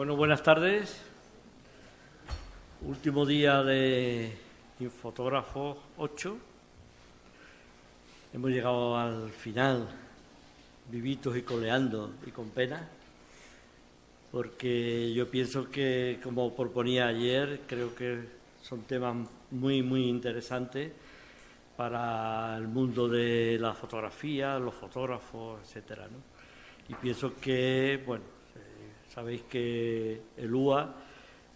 Bueno, buenas tardes. Último día de Infotógrafos 8. Hemos llegado al final, vivitos y coleando y con pena, porque yo pienso que, como proponía ayer, creo que son temas muy interesantes para el mundo de la fotografía, los fotógrafos, etcétera, ¿no? Y pienso que, bueno, sabéis que el UA,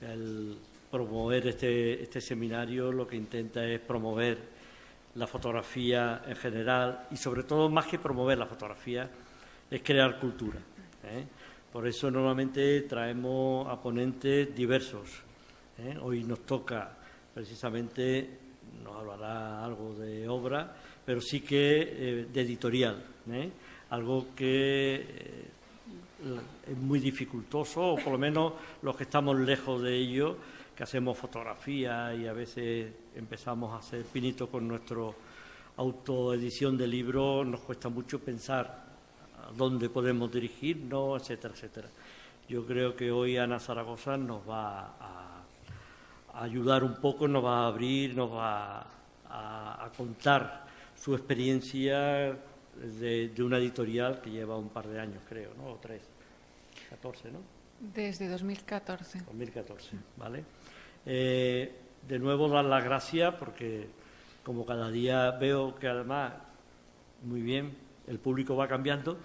el promover este seminario, lo que intenta es promover la fotografía en general y, sobre todo, más que promover la fotografía, es crear cultura, ¿eh? Por eso normalmente traemos a ponentes diversos, ¿eh? Hoy nos toca, precisamente, nos hablará algo de obra, pero sí que de editorial, ¿eh? Algo que es muy dificultoso, o por lo menos los que estamos lejos de ello, que hacemos fotografía y a veces empezamos a hacer pinitos con nuestra autoedición de libros, nos cuesta mucho pensar a dónde podemos dirigirnos, etcétera, etcétera. Yo creo que hoy Ana Zaragoza nos va a ayudar un poco, nos va a abrir, nos va a contar su experiencia de una editorial que lleva un par de años, creo, ¿no? O 14, ¿no? Desde 2014. 2014, ¿vale? De nuevo, dar las gracias porque, como cada día veo que, además, muy bien, el público va cambiando,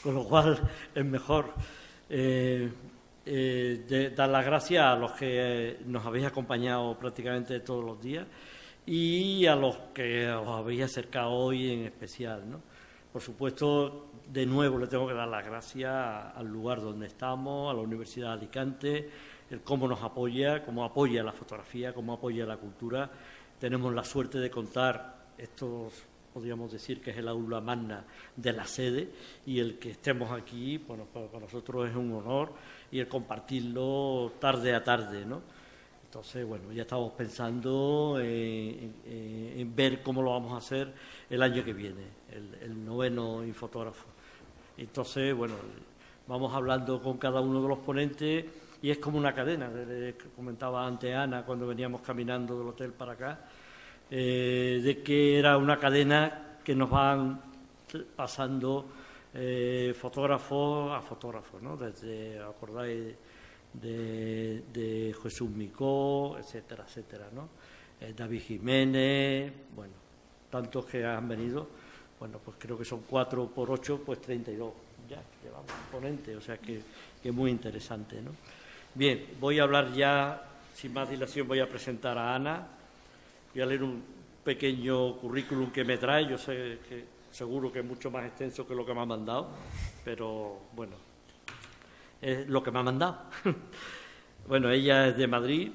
con lo cual es mejor dar las gracias a los que nos habéis acompañado prácticamente todos los días y a los que os habéis acercado hoy en especial, ¿no? Por supuesto, de nuevo le tengo que dar las gracias al lugar donde estamos, a la Universidad de Alicante, el cómo nos apoya, cómo apoya la fotografía, cómo apoya la cultura. Tenemos la suerte de contar, podríamos decir que es el aula magna de la sede, y el que estemos aquí, bueno, para nosotros es un honor, y el compartirlo tarde a tarde, ¿no? Entonces, bueno, ya estamos pensando en ver cómo lo vamos a hacer el año que viene, el 9º Infotógrafo. Entonces, bueno, vamos hablando con cada uno de los ponentes y es como una cadena, comentaba antes Ana cuando veníamos caminando del hotel para acá, de que era una cadena que nos van pasando fotógrafos a fotógrafos, ¿no? Desde, ¿acordáis?, de Jesús Micó, etcétera, etcétera, ¿no? David Jiménez, bueno, tantos que han venido, bueno, pues creo que son 4 por 8, pues 32, ya llevamos ponentes, o sea que es muy interesante, ¿no? Bien, voy a hablar ya, sin más dilación, voy a presentar a Ana, voy a leer un pequeño currículum que me trae, yo sé que seguro que es mucho más extenso que lo que me ha mandado, pero bueno, es lo que me ha mandado. Bueno, ella es de Madrid,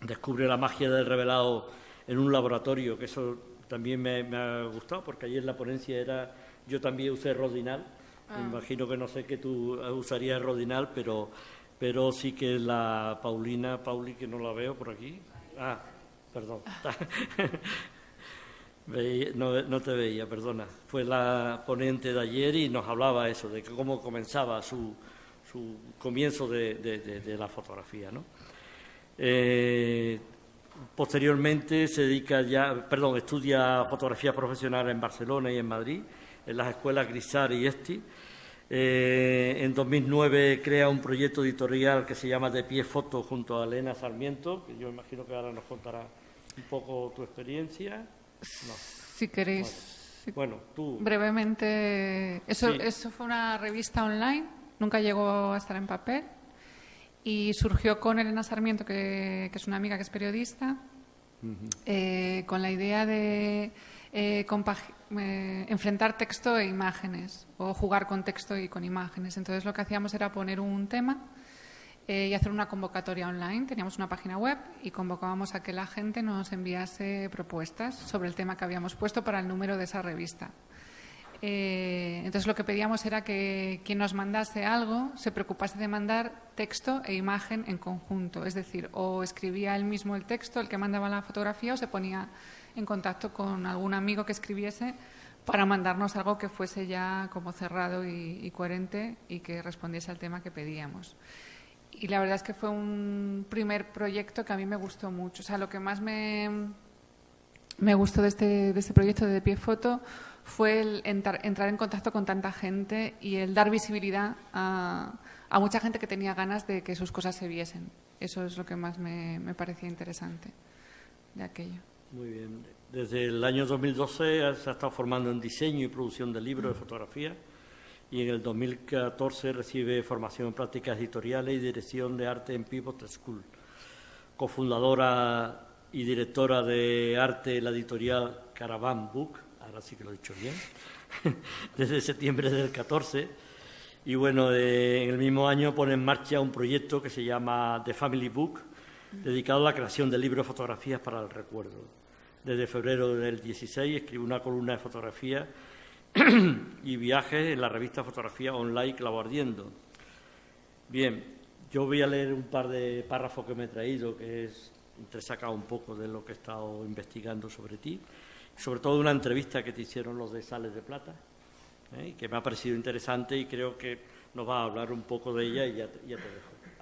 descubre la magia del revelado en un laboratorio, que eso también me ha gustado, porque ayer la ponencia yo también usé Rodinal, me imagino que no sé que tú usarías Rodinal, pero sí que la Pauli, que no la veo por aquí, perdón, no te veía, perdona, fue la ponente de ayer y nos hablaba eso, de cómo comenzaba su comienzo de la fotografía, ¿no? Posteriormente estudia fotografía profesional en Barcelona y en Madrid, en las escuelas Grisar y Esti. En 2009 crea un proyecto editorial que se llama De Pie Foto junto a Elena Sarmiento, que yo imagino que ahora nos contará un poco tu experiencia. No. Si queréis. Bueno, tú. Brevemente. Eso fue una revista online, nunca llegó a estar en papel. Y surgió con Elena Sarmiento, que es una amiga que es periodista, con la idea de enfrentar texto e imágenes, o jugar con texto y con imágenes. Entonces lo que hacíamos era poner un tema y hacer una convocatoria online. Teníamos una página web y convocábamos a que la gente nos enviase propuestas sobre el tema que habíamos puesto para el número de esa revista. Entonces lo que pedíamos era que quien nos mandase algo se preocupase de mandar texto e imagen en conjunto, es decir, o escribía él mismo el texto, el que mandaba la fotografía, o se ponía en contacto con algún amigo que escribiese para mandarnos algo que fuese ya como cerrado y coherente y que respondiese al tema que pedíamos. Y la verdad es que fue un primer proyecto que a mí me gustó mucho. O sea, lo que más me gustó de este proyecto de Pie Foto fue el entrar en contacto con tanta gente y el dar visibilidad a mucha gente que tenía ganas de que sus cosas se viesen. Eso es lo que más me parecía interesante de aquello. Muy bien. Desde el año 2012 se ha estado formando en diseño y producción de libros de fotografía y en el 2014 recibe formación en prácticas editoriales y dirección de arte en Pivot School. Cofundadora y directora de arte de la editorial Caravan Book, ahora sí que lo he dicho bien, desde septiembre del 14. Y bueno, en el mismo año pone en marcha un proyecto que se llama The Family Book, dedicado a la creación de libros de fotografías para el recuerdo. Desde febrero del 16 escribe una columna de fotografía y viajes en la revista Fotografía Online Clavo Ardiendo. Bien, yo voy a leer un par de párrafos que me he traído, que es entresacado un poco de lo que he estado investigando sobre ti, sobre todo una entrevista que te hicieron los de Sales de Plata, que me ha parecido interesante y creo que nos va a hablar un poco de ella y ya te dejo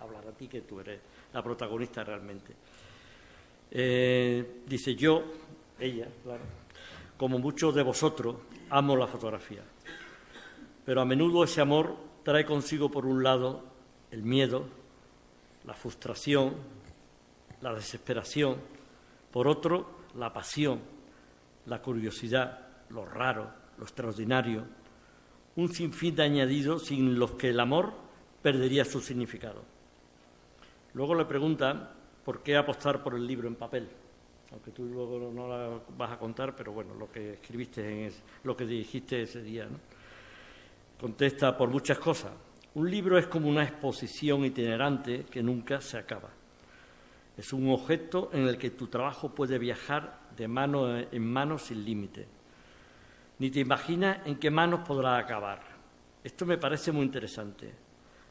hablar a ti, que tú eres la protagonista realmente. Dice ella, claro, como muchos de vosotros, amo la fotografía, pero a menudo ese amor trae consigo, por un lado, el miedo, la frustración, la desesperación, por otro, la pasión, la curiosidad, lo raro, lo extraordinario, un sinfín de añadidos sin los que el amor perdería su significado. Luego le preguntan por qué apostar por el libro en papel, aunque tú luego no la vas a contar, pero bueno, lo que escribiste, lo que dijiste ese día, ¿no? Contesta, por muchas cosas. Un libro es como una exposición itinerante que nunca se acaba. Es un objeto en el que tu trabajo puede viajar de mano en mano sin límite. Ni te imaginas en qué manos podrá acabar. Esto me parece muy interesante.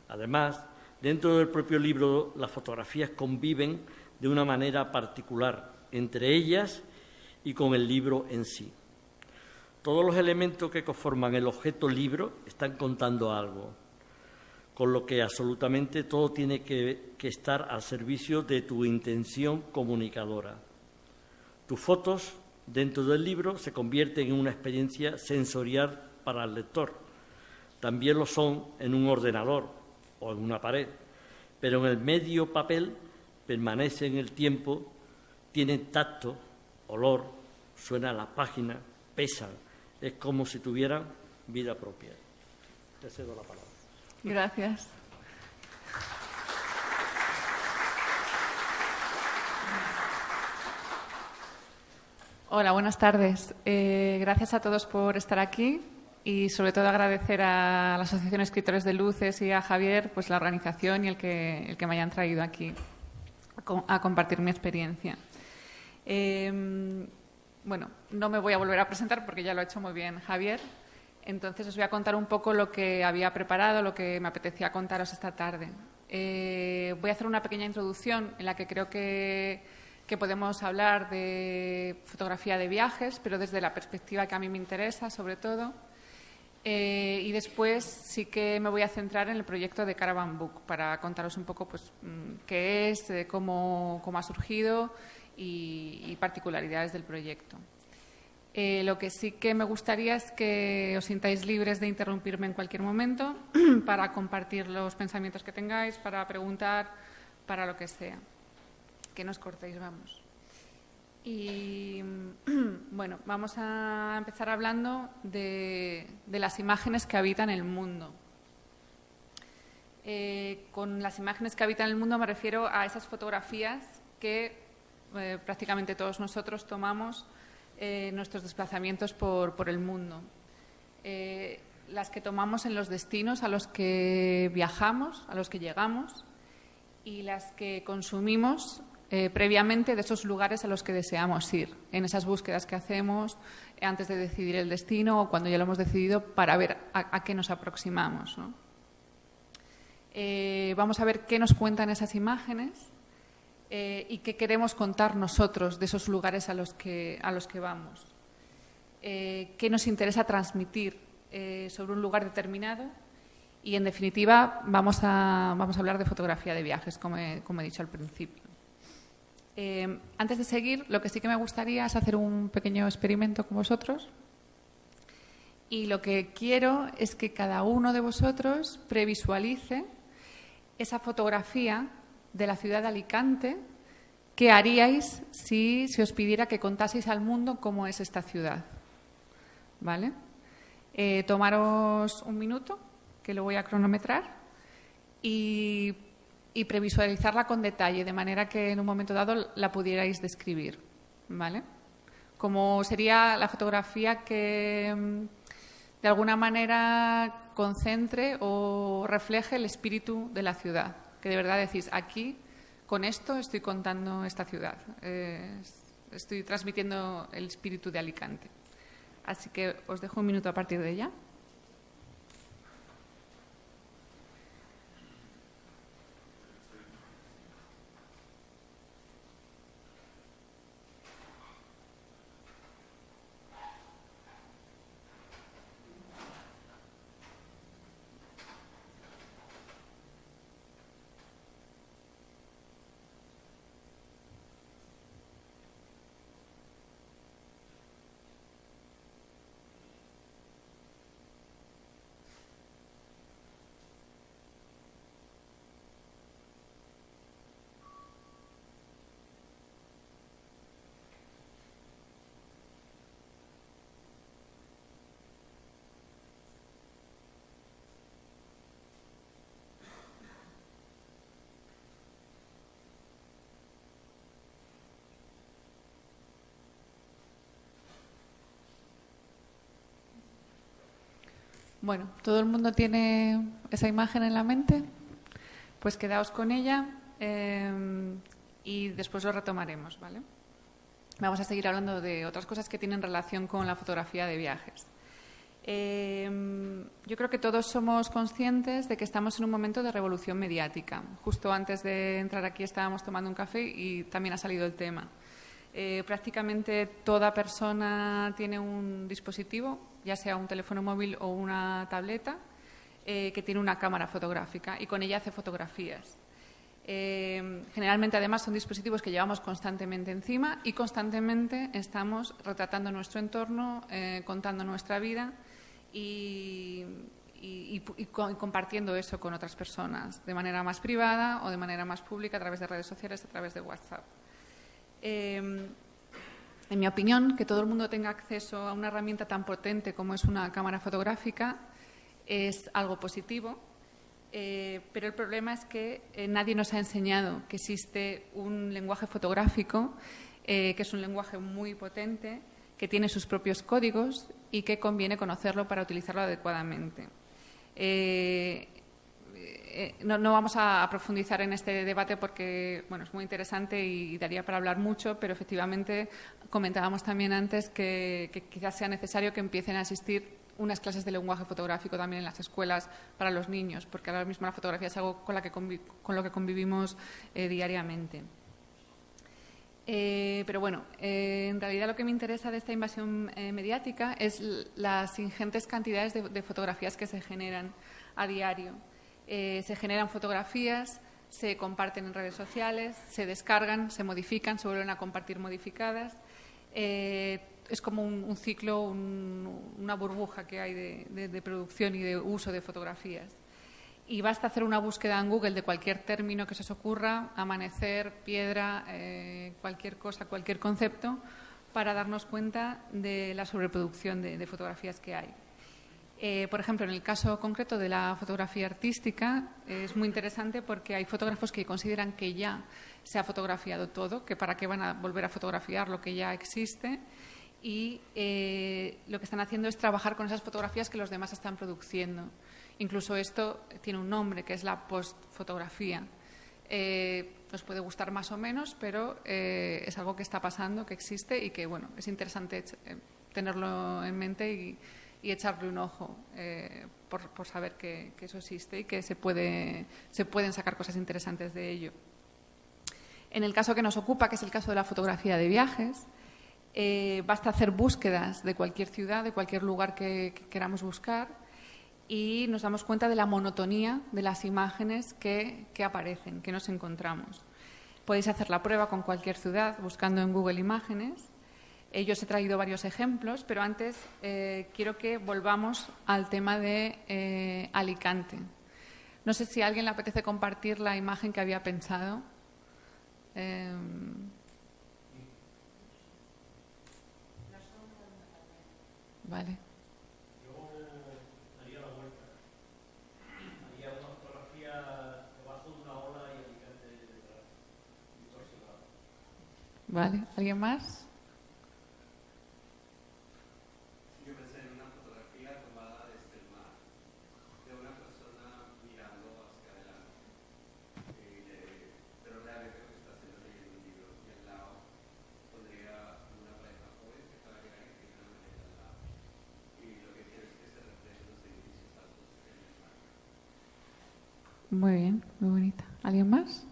Además, dentro del propio libro, las fotografías conviven de una manera particular entre ellas y con el libro en sí. Todos los elementos que conforman el objeto libro están contando algo, con lo que absolutamente todo tiene que estar al servicio de tu intención comunicadora. Tus fotos dentro del libro se convierten en una experiencia sensorial para el lector. También lo son en un ordenador o en una pared, pero en el medio papel permanece en el tiempo, tienen tacto, olor, suenan las páginas, pesan, es como si tuvieran vida propia. Te cedo la palabra. Gracias. Hola, buenas tardes. Gracias a todos por estar aquí y sobre todo agradecer a la Asociación Escritores de Luces y a Javier pues la organización y el que me hayan traído aquí a compartir mi experiencia. Bueno, no me voy a volver a presentar porque ya lo ha hecho muy bien Javier. Entonces os voy a contar un poco lo que había preparado, lo que me apetecía contaros esta tarde. Voy a hacer una pequeña introducción en la que creo que podemos hablar de fotografía de viajes, pero desde la perspectiva que a mí me interesa, sobre todo. Y después sí que me voy a centrar en el proyecto de Caravan Book para contaros un poco pues, qué es, cómo ha surgido y particularidades del proyecto. Lo que sí que me gustaría es que os sintáis libres de interrumpirme en cualquier momento para compartir los pensamientos que tengáis, para preguntar, para lo que sea. Que no os cortéis, vamos. Y bueno, vamos a empezar hablando de las imágenes que habitan el mundo. Con las imágenes que habitan el mundo me refiero a esas fotografías que prácticamente todos nosotros tomamos nuestros desplazamientos por el mundo. Las que tomamos en los destinos a los que viajamos, a los que llegamos, y las que consumimos previamente de esos lugares a los que deseamos ir, en esas búsquedas que hacemos antes de decidir el destino o cuando ya lo hemos decidido para ver a qué nos aproximamos, ¿no? Vamos a ver qué nos cuentan esas imágenes y qué queremos contar nosotros de esos lugares a los que vamos. Qué nos interesa transmitir sobre un lugar determinado Y, en definitiva, vamos a hablar de fotografía de viajes, como he dicho al principio. Antes de seguir, lo que sí que me gustaría es hacer un pequeño experimento con vosotros. Y lo que quiero es que cada uno de vosotros previsualice esa fotografía de la ciudad de Alicante que haríais si se os pidiera que contaseis al mundo cómo es esta ciudad. ¿Vale? Tomaros un minuto, que lo voy a cronometrar, y previsualizarla con detalle, de manera que en un momento dado la pudierais describir. ¿Vale? Como sería la fotografía que de alguna manera concentre o refleje el espíritu de la ciudad. Que de verdad decís, aquí, con esto estoy contando esta ciudad. Estoy transmitiendo el espíritu de Alicante. Así que os dejo un minuto a partir de ya. Bueno, ¿todo el mundo tiene esa imagen en la mente? Pues quedaos con ella y después lo retomaremos, ¿vale? Vamos a seguir hablando de otras cosas que tienen relación con la fotografía de viajes. Yo creo que todos somos conscientes de que estamos en un momento de revolución mediática. Justo antes de entrar aquí estábamos tomando un café y también ha salido el tema. Prácticamente toda persona tiene un dispositivo, ya sea un teléfono móvil o una tableta, que tiene una cámara fotográfica y con ella hace fotografías. Generalmente, además, son dispositivos que llevamos constantemente encima y constantemente estamos retratando nuestro entorno, contando nuestra vida y compartiendo eso con otras personas, de manera más privada o de manera más pública, a través de redes sociales, a través de WhatsApp. En mi opinión, que todo el mundo tenga acceso a una herramienta tan potente como es una cámara fotográfica es algo positivo, pero el problema es que nadie nos ha enseñado que existe un lenguaje fotográfico, que es un lenguaje muy potente, que tiene sus propios códigos y que conviene conocerlo para utilizarlo adecuadamente. No vamos a profundizar en este debate porque bueno, es muy interesante y daría para hablar mucho, pero efectivamente comentábamos también antes que quizás sea necesario que empiecen a existir unas clases de lenguaje fotográfico también en las escuelas para los niños, porque ahora mismo la fotografía es algo con lo que convivimos diariamente. Pero bueno, en realidad lo que me interesa de esta invasión mediática es las ingentes cantidades de fotografías que se generan a diario. Se generan fotografías, se comparten en redes sociales, se descargan, se modifican, se vuelven a compartir modificadas. Es como un ciclo, una burbuja que hay de producción y de uso de fotografías. Y basta hacer una búsqueda en Google de cualquier término que se os ocurra, amanecer, piedra, cualquier cosa, cualquier concepto, para darnos cuenta de la sobreproducción de fotografías que hay. Por ejemplo, en el caso concreto de la fotografía artística, es muy interesante porque hay fotógrafos que consideran que ya se ha fotografiado todo, que para qué van a volver a fotografiar lo que ya existe, y lo que están haciendo es trabajar con esas fotografías que los demás están produciendo. Incluso esto tiene un nombre, que es la postfotografía. Nos puede gustar más o menos, pero es algo que está pasando, que existe y que bueno, es interesante tenerlo en mente y echarle un ojo por saber que eso existe y que se pueden sacar cosas interesantes de ello. En el caso que nos ocupa, que es el caso de la fotografía de viajes, basta hacer búsquedas de cualquier ciudad, de cualquier lugar que queramos buscar y nos damos cuenta de la monotonía de las imágenes que aparecen, que nos encontramos. Podéis hacer la prueba con cualquier ciudad buscando en Google Imágenes. Yo os he traído varios ejemplos, pero antes quiero que volvamos al tema de Alicante. No sé si a alguien le apetece compartir la imagen que había pensado. Vale. Yo daría la vuelta. Haría una fotografía debajo de una ola y Alicante detrás. Distorsionado. Vale. ¿Alguien más? Yo pensé en una fotografía tomada desde el mar, de una persona mirando hacia adelante, pero realmente lo que está haciendo es leyendo un libro, y al lado pondría una pareja joven que está en la que tiene una maleta al lado, y lo que quiero es que se reflejen los edificios altos en el mar. Muy bien, muy bonita. ¿Alguien más?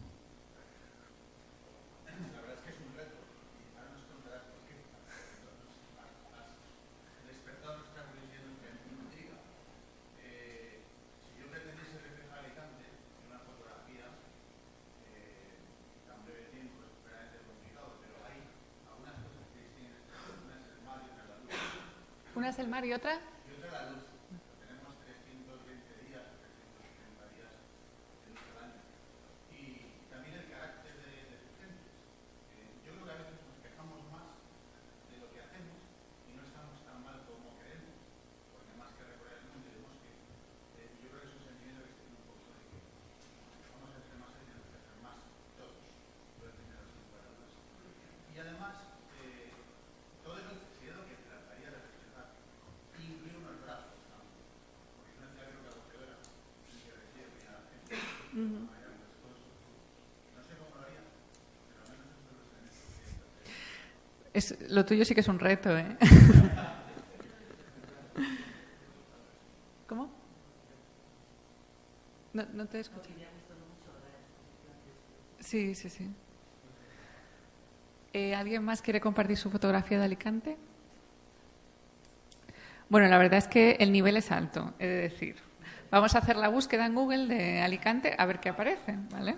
Una es el mar y otra. Y otra la luz. Tenemos 320 días, 370 días en el año. Y también el carácter de sus gentes. Yo creo que a veces nos quejamos más de lo que hacemos y no estamos tan mal como creemos. Porque más que recorrer el mundo, tenemos que. Yo creo que es un sentimiento que se tiene un poco de que vamos a ser más y tenemos que hacer más todos. Por el primero, sin lugar a dudas. Y además, todo eso sería lo que trataría de reflexionar. Incluir unos brazos también, porque no es la época acogedora y que recibe bien a la gente. No sé cómo lo haría, pero al menos eso es lo que Lo tuyo sí que es un reto, ¿eh? ¿Cómo? No te escucho. Sí, sí, sí. ¿Alguien más quiere compartir su fotografía de Alicante? Bueno, la verdad es que el nivel es alto, he de decir. Vamos a hacer la búsqueda en Google de Alicante a ver qué aparece, ¿vale?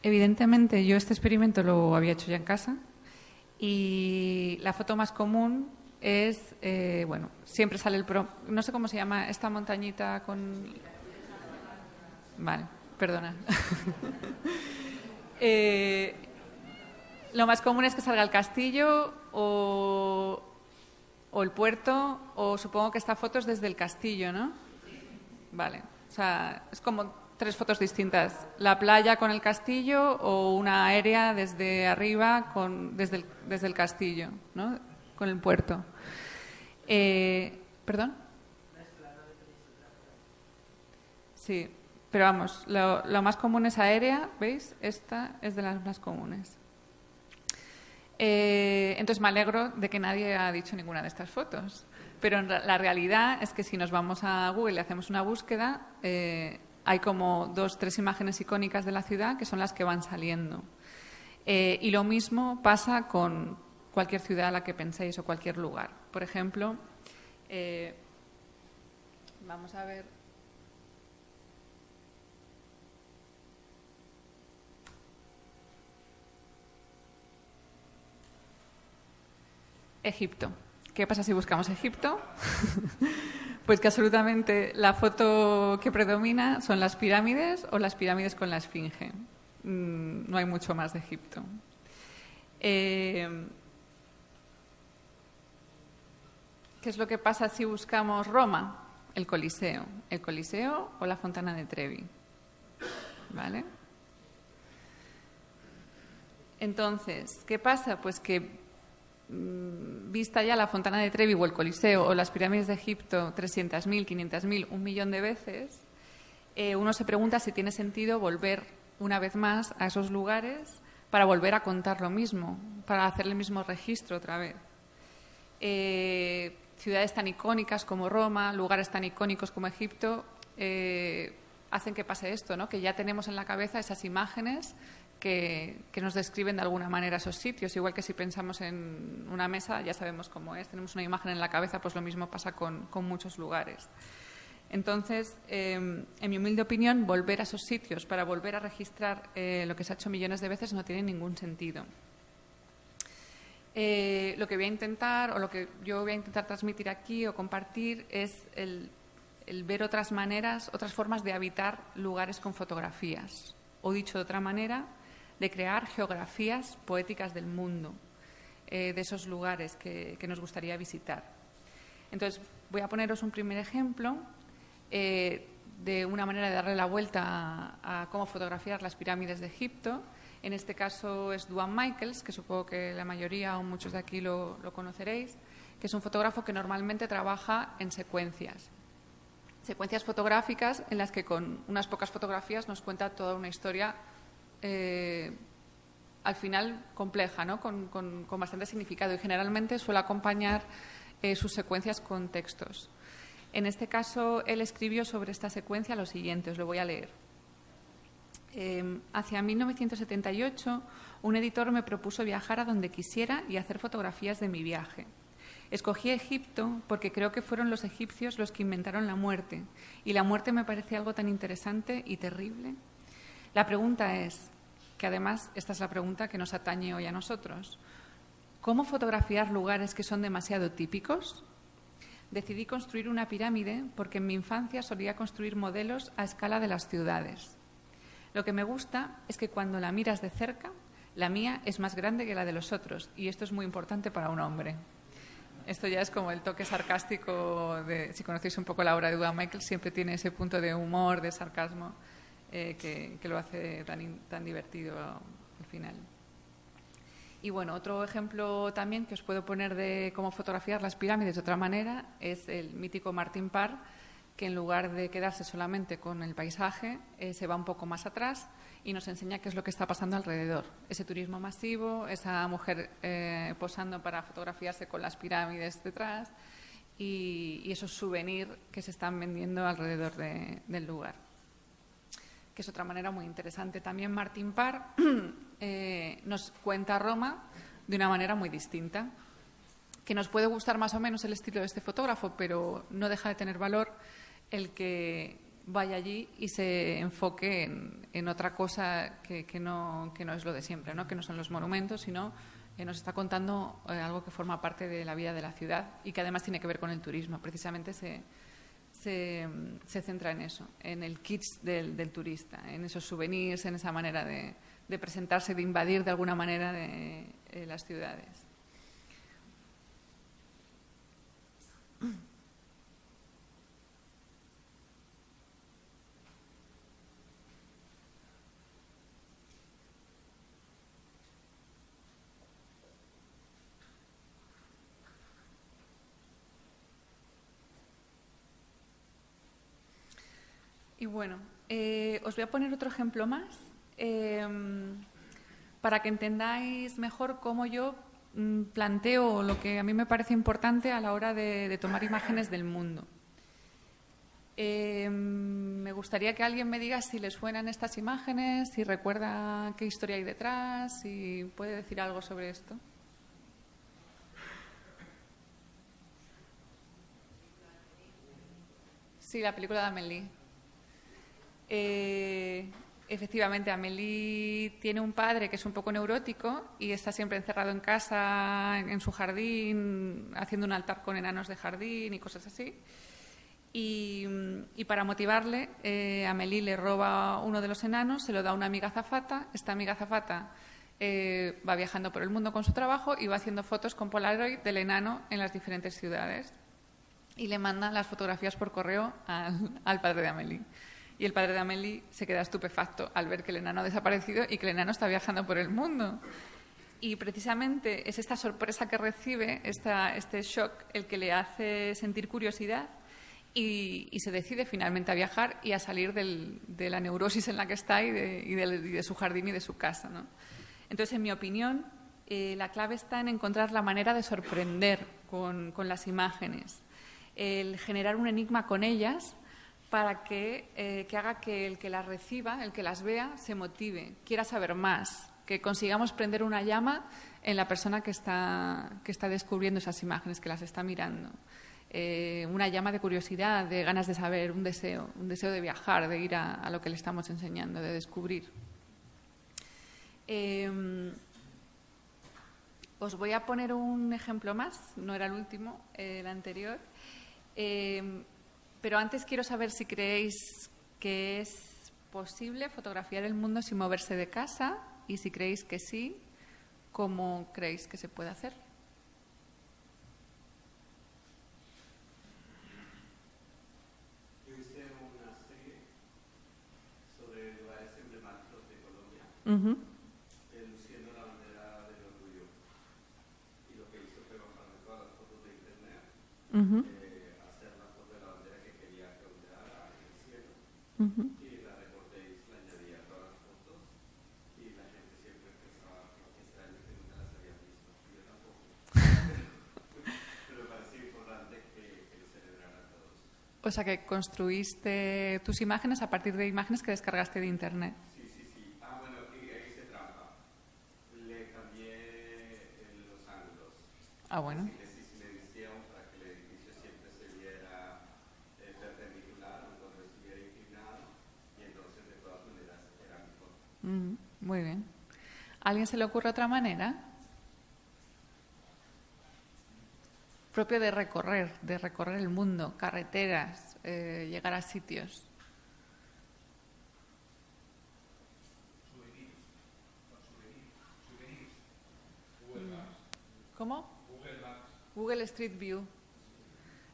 Evidentemente, yo este experimento lo había hecho ya en casa y la foto más común es, bueno, siempre sale no sé cómo se llama esta montañita con... Vale, perdona. Lo más común es que salga el castillo o el puerto, o supongo que esta foto es desde el castillo, ¿no? Vale, o sea, es como 3 fotos distintas. La playa con el castillo o una aérea desde arriba desde el castillo, ¿no? Con el puerto. ¿Perdón? Sí, pero vamos, lo más común es aérea, ¿veis? Esta es de las más comunes. Entonces me alegro de que nadie ha dicho ninguna de estas fotos. Pero la realidad es que si nos vamos a Google y hacemos una búsqueda, hay como 2, 3 imágenes icónicas de la ciudad que son las que van saliendo. Y lo mismo pasa con cualquier ciudad a la que penséis o cualquier lugar. Por ejemplo, vamos a ver. Egipto. ¿Qué pasa si buscamos Egipto? Pues que absolutamente la foto que predomina son las pirámides o las pirámides con la esfinge. No hay mucho más de Egipto. ¿Qué es lo que pasa si buscamos Roma? El Coliseo. El Coliseo o la Fontana de Trevi. ¿Vale? Entonces, ¿qué pasa? Pues que vista ya la Fontana de Trevi o el Coliseo o las pirámides de Egipto 300.000, 500.000, 1.000.000 de veces, uno se pregunta si tiene sentido volver una vez más a esos lugares para volver a contar lo mismo, para hacer el mismo registro otra vez. Ciudades tan icónicas como Roma, lugares tan icónicos como Egipto, hacen que pase esto, ¿no? Que ya tenemos en la cabeza esas imágenes que nos describen de alguna manera esos sitios. Igual que si pensamos en una mesa, ya sabemos cómo es, tenemos una imagen en la cabeza, pues lo mismo pasa con muchos lugares. Entonces, en mi humilde opinión, volver a esos sitios para volver a registrar lo que se ha hecho millones de veces no tiene ningún sentido. Lo que voy a intentar, o lo que yo voy a intentar transmitir aquí o compartir es el ver otras maneras, otras formas de habitar lugares con fotografías. O dicho de otra manera, de crear geografías poéticas del mundo, de esos lugares que nos gustaría visitar. Entonces, voy a poneros un primer ejemplo de una manera de darle la vuelta a cómo fotografiar las pirámides de Egipto. En este caso es Duane Michels, que supongo que la mayoría o muchos de aquí lo conoceréis, que es un fotógrafo que normalmente trabaja en secuencias fotográficas en las que con unas pocas fotografías nos cuenta toda una historia al final compleja, ¿no? con bastante significado, y generalmente suele acompañar sus secuencias con textos. En este caso, él escribió sobre esta secuencia lo siguiente, os lo voy a leer. Hacia 1978, un editor me propuso viajar a donde quisiera y hacer fotografías de mi viaje. Escogí Egipto porque creo que fueron los egipcios los que inventaron la muerte, y la muerte me parece algo tan interesante y terrible. La pregunta es, que además esta es la pregunta que nos atañe hoy a nosotros, ¿cómo fotografiar lugares que son demasiado típicos? Decidí construir una pirámide porque en mi infancia solía construir modelos a escala de las ciudades. Lo que me gusta es que cuando la miras de cerca, la mía es más grande que la de los otros, y esto es muy importante para un hombre. Esto ya es como el toque sarcástico de, si conocéis un poco la obra de Duane Michels, siempre tiene ese punto de humor, de sarcasmo, que lo hace tan divertido al final. Y bueno, otro ejemplo también que os puedo poner de cómo fotografiar las pirámides de otra manera es el mítico Martin Parr, que en lugar de quedarse solamente con el paisaje, se va un poco más atrás y nos enseña qué es lo que está pasando alrededor. Ese turismo masivo, esa mujer posando para fotografiarse con las pirámides detrás y esos souvenirs que se están vendiendo alrededor del lugar, que es otra manera muy interesante. También Martin Parr nos cuenta Roma de una manera muy distinta, que nos puede gustar más o menos el estilo de este fotógrafo, pero no deja de tener valor el que vaya allí y se enfoque en otra cosa que no es lo de siempre, ¿no? Que no son los monumentos, sino nos está contando algo que forma parte de la vida de la ciudad y que además tiene que ver con el turismo. Precisamente se centra en eso, en el kitsch del turista, en esos souvenirs, en esa manera de presentarse, de invadir de alguna manera de las ciudades. Y bueno, os voy a poner otro ejemplo más para que entendáis mejor cómo yo planteo lo que a mí me parece importante a la hora de tomar imágenes del mundo. Me gustaría que alguien me diga si le suenan estas imágenes, si recuerda qué historia hay detrás, si puede decir algo sobre esto. Sí, la película de Amélie. Efectivamente, Amélie tiene un padre que es un poco neurótico y está siempre encerrado en casa, en su jardín, haciendo un altar con enanos de jardín y cosas así. Y para motivarle, Amélie le roba uno de los enanos, se lo da a una amiga azafata. Esta amiga azafata va viajando por el mundo con su trabajo y va haciendo fotos con Polaroid del enano en las diferentes ciudades. Y le manda las fotografías por correo al padre de Amélie. Y el padre de Amélie se queda estupefacto al ver que el enano ha desaparecido y que el enano está viajando por el mundo. Y precisamente es esta sorpresa que recibe, este shock, el que le hace sentir curiosidad y se decide finalmente a viajar y a salir de la neurosis en la que está y de su jardín y de su casa, ¿no? Entonces, en mi opinión, la clave está en encontrar la manera de sorprender con las imágenes, el generar un enigma con ellas para que haga que el que las reciba, el que las vea, se motive, quiera saber más, que consigamos prender una llama en la persona que está descubriendo esas imágenes, que las está mirando. Una llama de curiosidad, de ganas de saber, un deseo de viajar, de ir a lo que le estamos enseñando, de descubrir. Os voy a poner un ejemplo más, no era el último, el anterior. Pero antes quiero saber si creéis que es posible fotografiar el mundo sin moverse de casa y si creéis que sí, ¿cómo creéis que se puede hacer? Yo hice una serie sobre lugares emblemáticos de Colombia, luciendo la bandera del orgullo. Y lo que hizo fue bajarme todas las fotos de internet, hacer la foto de la bandera que quería que ondeara en el cielo, y la recorté y la añadí a todas las fotos. Y la gente siempre pensaba que extraño que nunca las había visto. Y yo tampoco. Pero me parecía importante que lo celebraran todos. O sea, que construiste tus imágenes a partir de imágenes que descargaste de internet. Sí, sí, sí. Ah, bueno, y ahí hice trampa. Le cambié los ángulos. Ah, bueno. Les hice una edición para que el edificio siempre se viera perpendicular, cuando estuviera inclinado, y entonces de todas maneras era mejor. Muy bien. ¿A alguien se le ocurre otra manera? Propio de recorrer el mundo, carreteras, llegar a sitios. ¿Cómo? Google Street View.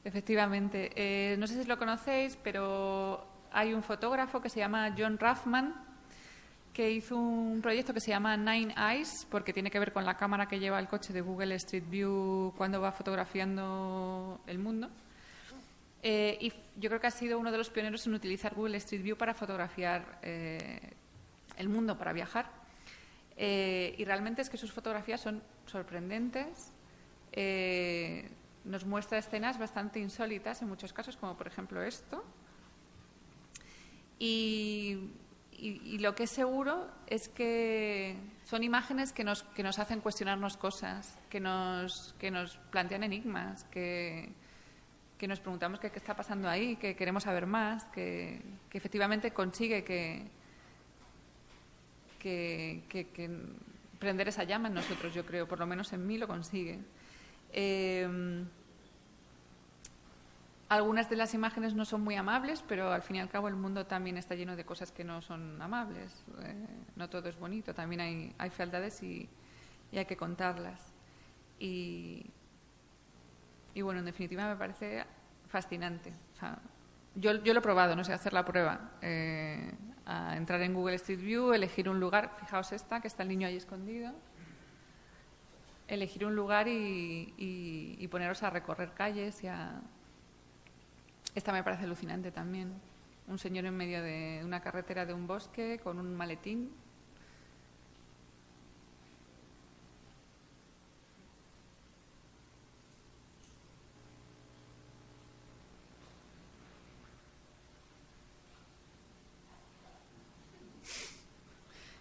Efectivamente. No sé si lo conocéis, pero hay un fotógrafo que se llama John Ruffman que hizo un proyecto que se llama Nine Eyes, porque tiene que ver con la cámara que lleva el coche de Google Street View cuando va fotografiando el mundo. Y yo creo que ha sido uno de los pioneros en utilizar Google Street View para fotografiar el mundo, para viajar. Y realmente es que sus fotografías son sorprendentes. Nos muestra escenas bastante insólitas en muchos casos, como por ejemplo esto. Y lo que es seguro es que son imágenes que nos hacen cuestionarnos cosas, que nos plantean enigmas, que nos preguntamos qué está pasando ahí, que queremos saber más, que efectivamente consigue que prender esa llama en nosotros, yo creo, por lo menos en mí lo consigue. Algunas de las imágenes no son muy amables, pero al fin y al cabo el mundo también está lleno de cosas que no son amables. No todo es bonito, también hay fealdades y hay que contarlas. Y bueno, en definitiva me parece fascinante. O sea, yo lo he probado, no sé, hacer la prueba. A entrar en Google Street View, elegir un lugar, fijaos esta, que está el niño ahí escondido. Elegir un lugar y poneros a recorrer calles y a... Esta me parece alucinante también. Un señor en medio de una carretera de un bosque con un maletín.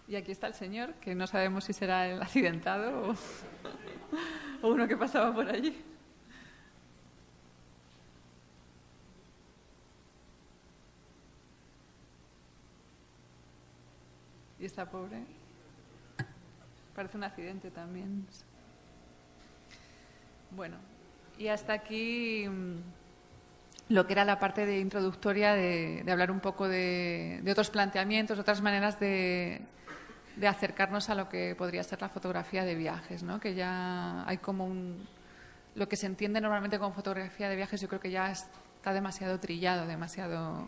Y aquí está el señor, que no sabemos si será el accidentado o uno que pasaba por allí. Y esta pobre parece un accidente también. Bueno, y hasta aquí lo que era la parte de introductoria de hablar un poco de otros planteamientos, otras maneras de acercarnos a lo que podría ser la fotografía de viajes, ¿no? Que ya hay como lo que se entiende normalmente como fotografía de viajes, yo creo que ya está demasiado trillado, demasiado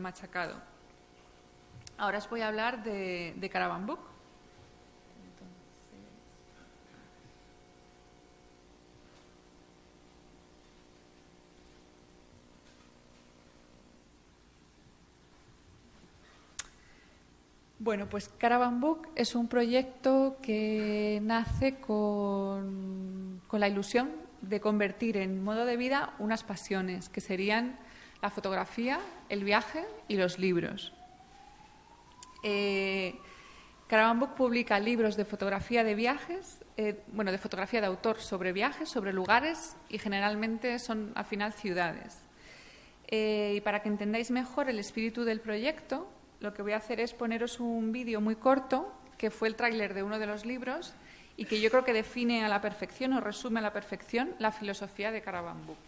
machacado. Ahora os voy a hablar de Caravan Book. Entonces, Bueno, pues Caravan Book es un proyecto que nace con la ilusión de convertir en modo de vida unas pasiones, que serían la fotografía, el viaje y los libros. Caravan Book publica libros de fotografía de viajes, de fotografía de autor sobre viajes, sobre lugares y generalmente son al final ciudades. Y para que entendáis mejor el espíritu del proyecto, lo que voy a hacer es poneros un vídeo muy corto que fue el tráiler de uno de los libros y que yo creo que define a la perfección o resume a la perfección la filosofía de Caravan Book.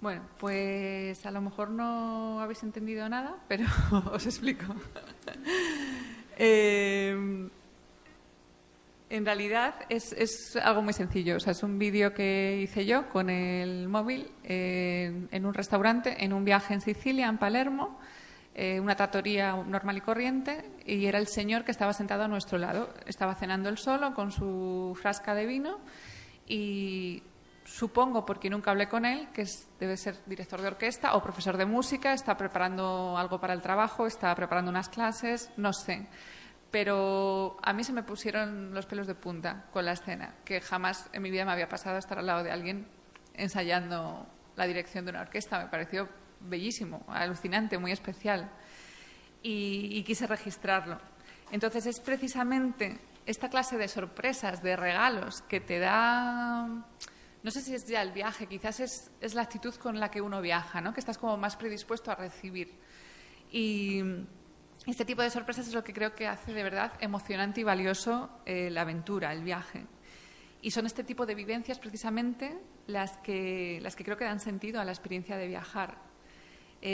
Bueno, pues a lo mejor no habéis entendido nada, pero os explico. En realidad es algo muy sencillo. O sea, es un vídeo que hice yo con el móvil en un restaurante, en un viaje en Sicilia, en Palermo, una trattoria normal y corriente, y era el señor que estaba sentado a nuestro lado. Estaba cenando él solo con su frasca de vino y supongo, porque nunca hablé con él, que debe ser director de orquesta o profesor de música, está preparando algo para el trabajo, está preparando unas clases, no sé. Pero a mí se me pusieron los pelos de punta con la escena, que jamás en mi vida me había pasado estar al lado de alguien ensayando la dirección de una orquesta. Me pareció bellísimo, alucinante, muy especial. Y quise registrarlo. Entonces es precisamente esta clase de sorpresas, de regalos que te da... No sé si es ya el viaje, quizás es la actitud con la que uno viaja, ¿no? Que estás como más predispuesto a recibir. Y este tipo de sorpresas es lo que creo que hace de verdad emocionante y valioso la aventura, el viaje. Y son este tipo de vivencias precisamente las que creo que dan sentido a la experiencia de viajar.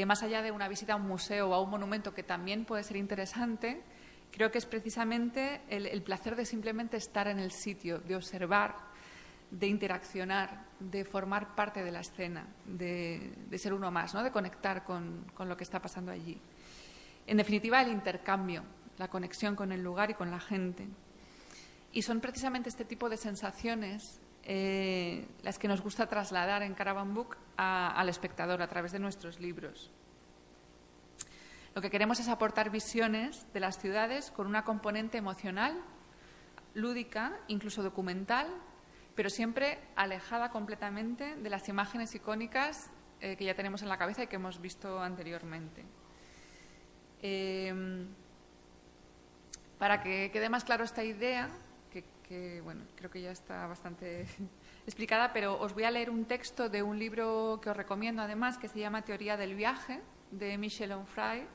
Más allá de una visita a un museo o a un monumento, que también puede ser interesante, creo que es precisamente el placer de simplemente estar en el sitio, de observar, de interaccionar, de formar parte de la escena, de ser uno más, ¿no? De conectar con lo que está pasando allí. En definitiva, el intercambio, la conexión con el lugar y con la gente. Y son precisamente este tipo de sensaciones las que nos gusta trasladar en Caravan Book al espectador a través de nuestros libros. Lo que queremos es aportar visiones de las ciudades con una componente emocional, lúdica, incluso documental, pero siempre alejada completamente de las imágenes icónicas que ya tenemos en la cabeza y que hemos visto anteriormente. Para que quede más claro esta idea, que bueno, creo que ya está bastante explicada, pero os voy a leer un texto de un libro que os recomiendo además, que se llama Teoría del viaje, de Michel Onfray,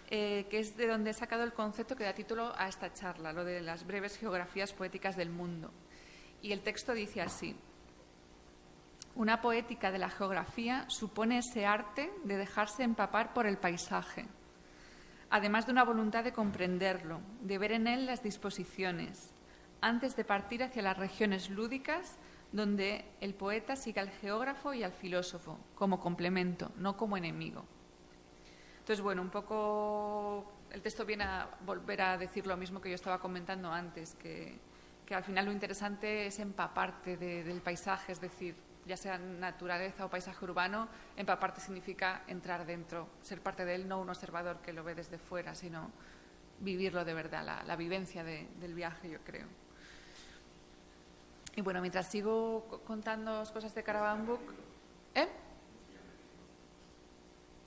que es de donde he sacado el concepto que da título a esta charla, lo de las breves geografías poéticas del mundo. Y el texto dice así: una poética de la geografía supone ese arte de dejarse empapar por el paisaje, además de una voluntad de comprenderlo, de ver en él las disposiciones, antes de partir hacia las regiones lúdicas donde el poeta sigue al geógrafo y al filósofo como complemento, no como enemigo. Entonces, bueno, un poco el texto viene a volver a decir lo mismo que yo estaba comentando antes, que al final lo interesante es empaparte del paisaje, es decir, ya sea naturaleza o paisaje urbano, empaparte significa entrar dentro, ser parte de él, no un observador que lo ve desde fuera, sino vivirlo de verdad, la vivencia del viaje, yo creo. Y bueno, mientras sigo contándoos cosas de Caravan Book,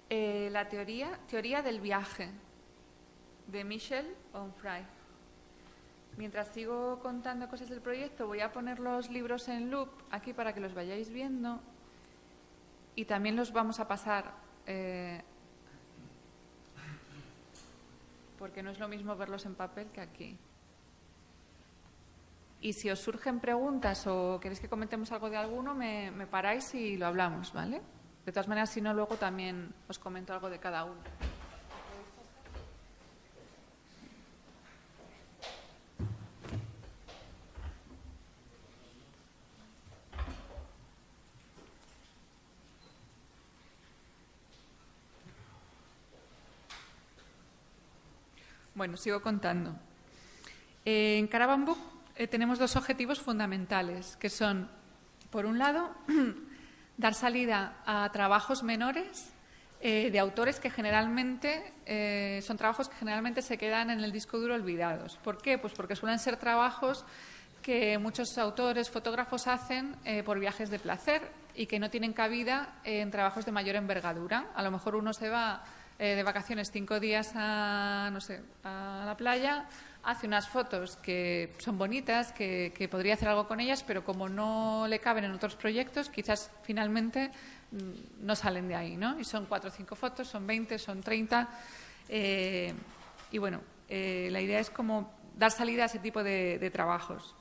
la teoría del viaje, de Michel Onfray. Mientras sigo contando cosas del proyecto, voy a poner los libros en loop aquí para que los vayáis viendo y también los vamos a pasar, porque no es lo mismo verlos en papel que aquí. Y si os surgen preguntas o queréis que comentemos algo de alguno, me paráis y lo hablamos, ¿vale? De todas maneras, si no, luego también os comento algo de cada uno. Bueno, sigo contando. En Caravan Book tenemos dos objetivos fundamentales, que son, por un lado, dar salida a trabajos menores de autores que generalmente son trabajos que generalmente se quedan en el disco duro olvidados. ¿Por qué? Pues porque suelen ser trabajos que muchos autores, fotógrafos hacen por viajes de placer y que no tienen cabida en trabajos de mayor envergadura. A lo mejor uno se va de vacaciones 5 días a la playa, hace unas fotos que son bonitas, que podría hacer algo con ellas, pero como no le caben en otros proyectos, quizás finalmente no salen de ahí, ¿no? Y son 4 o 5 fotos, son 20, son 30. Y bueno, la idea es como dar salida a ese tipo de trabajos.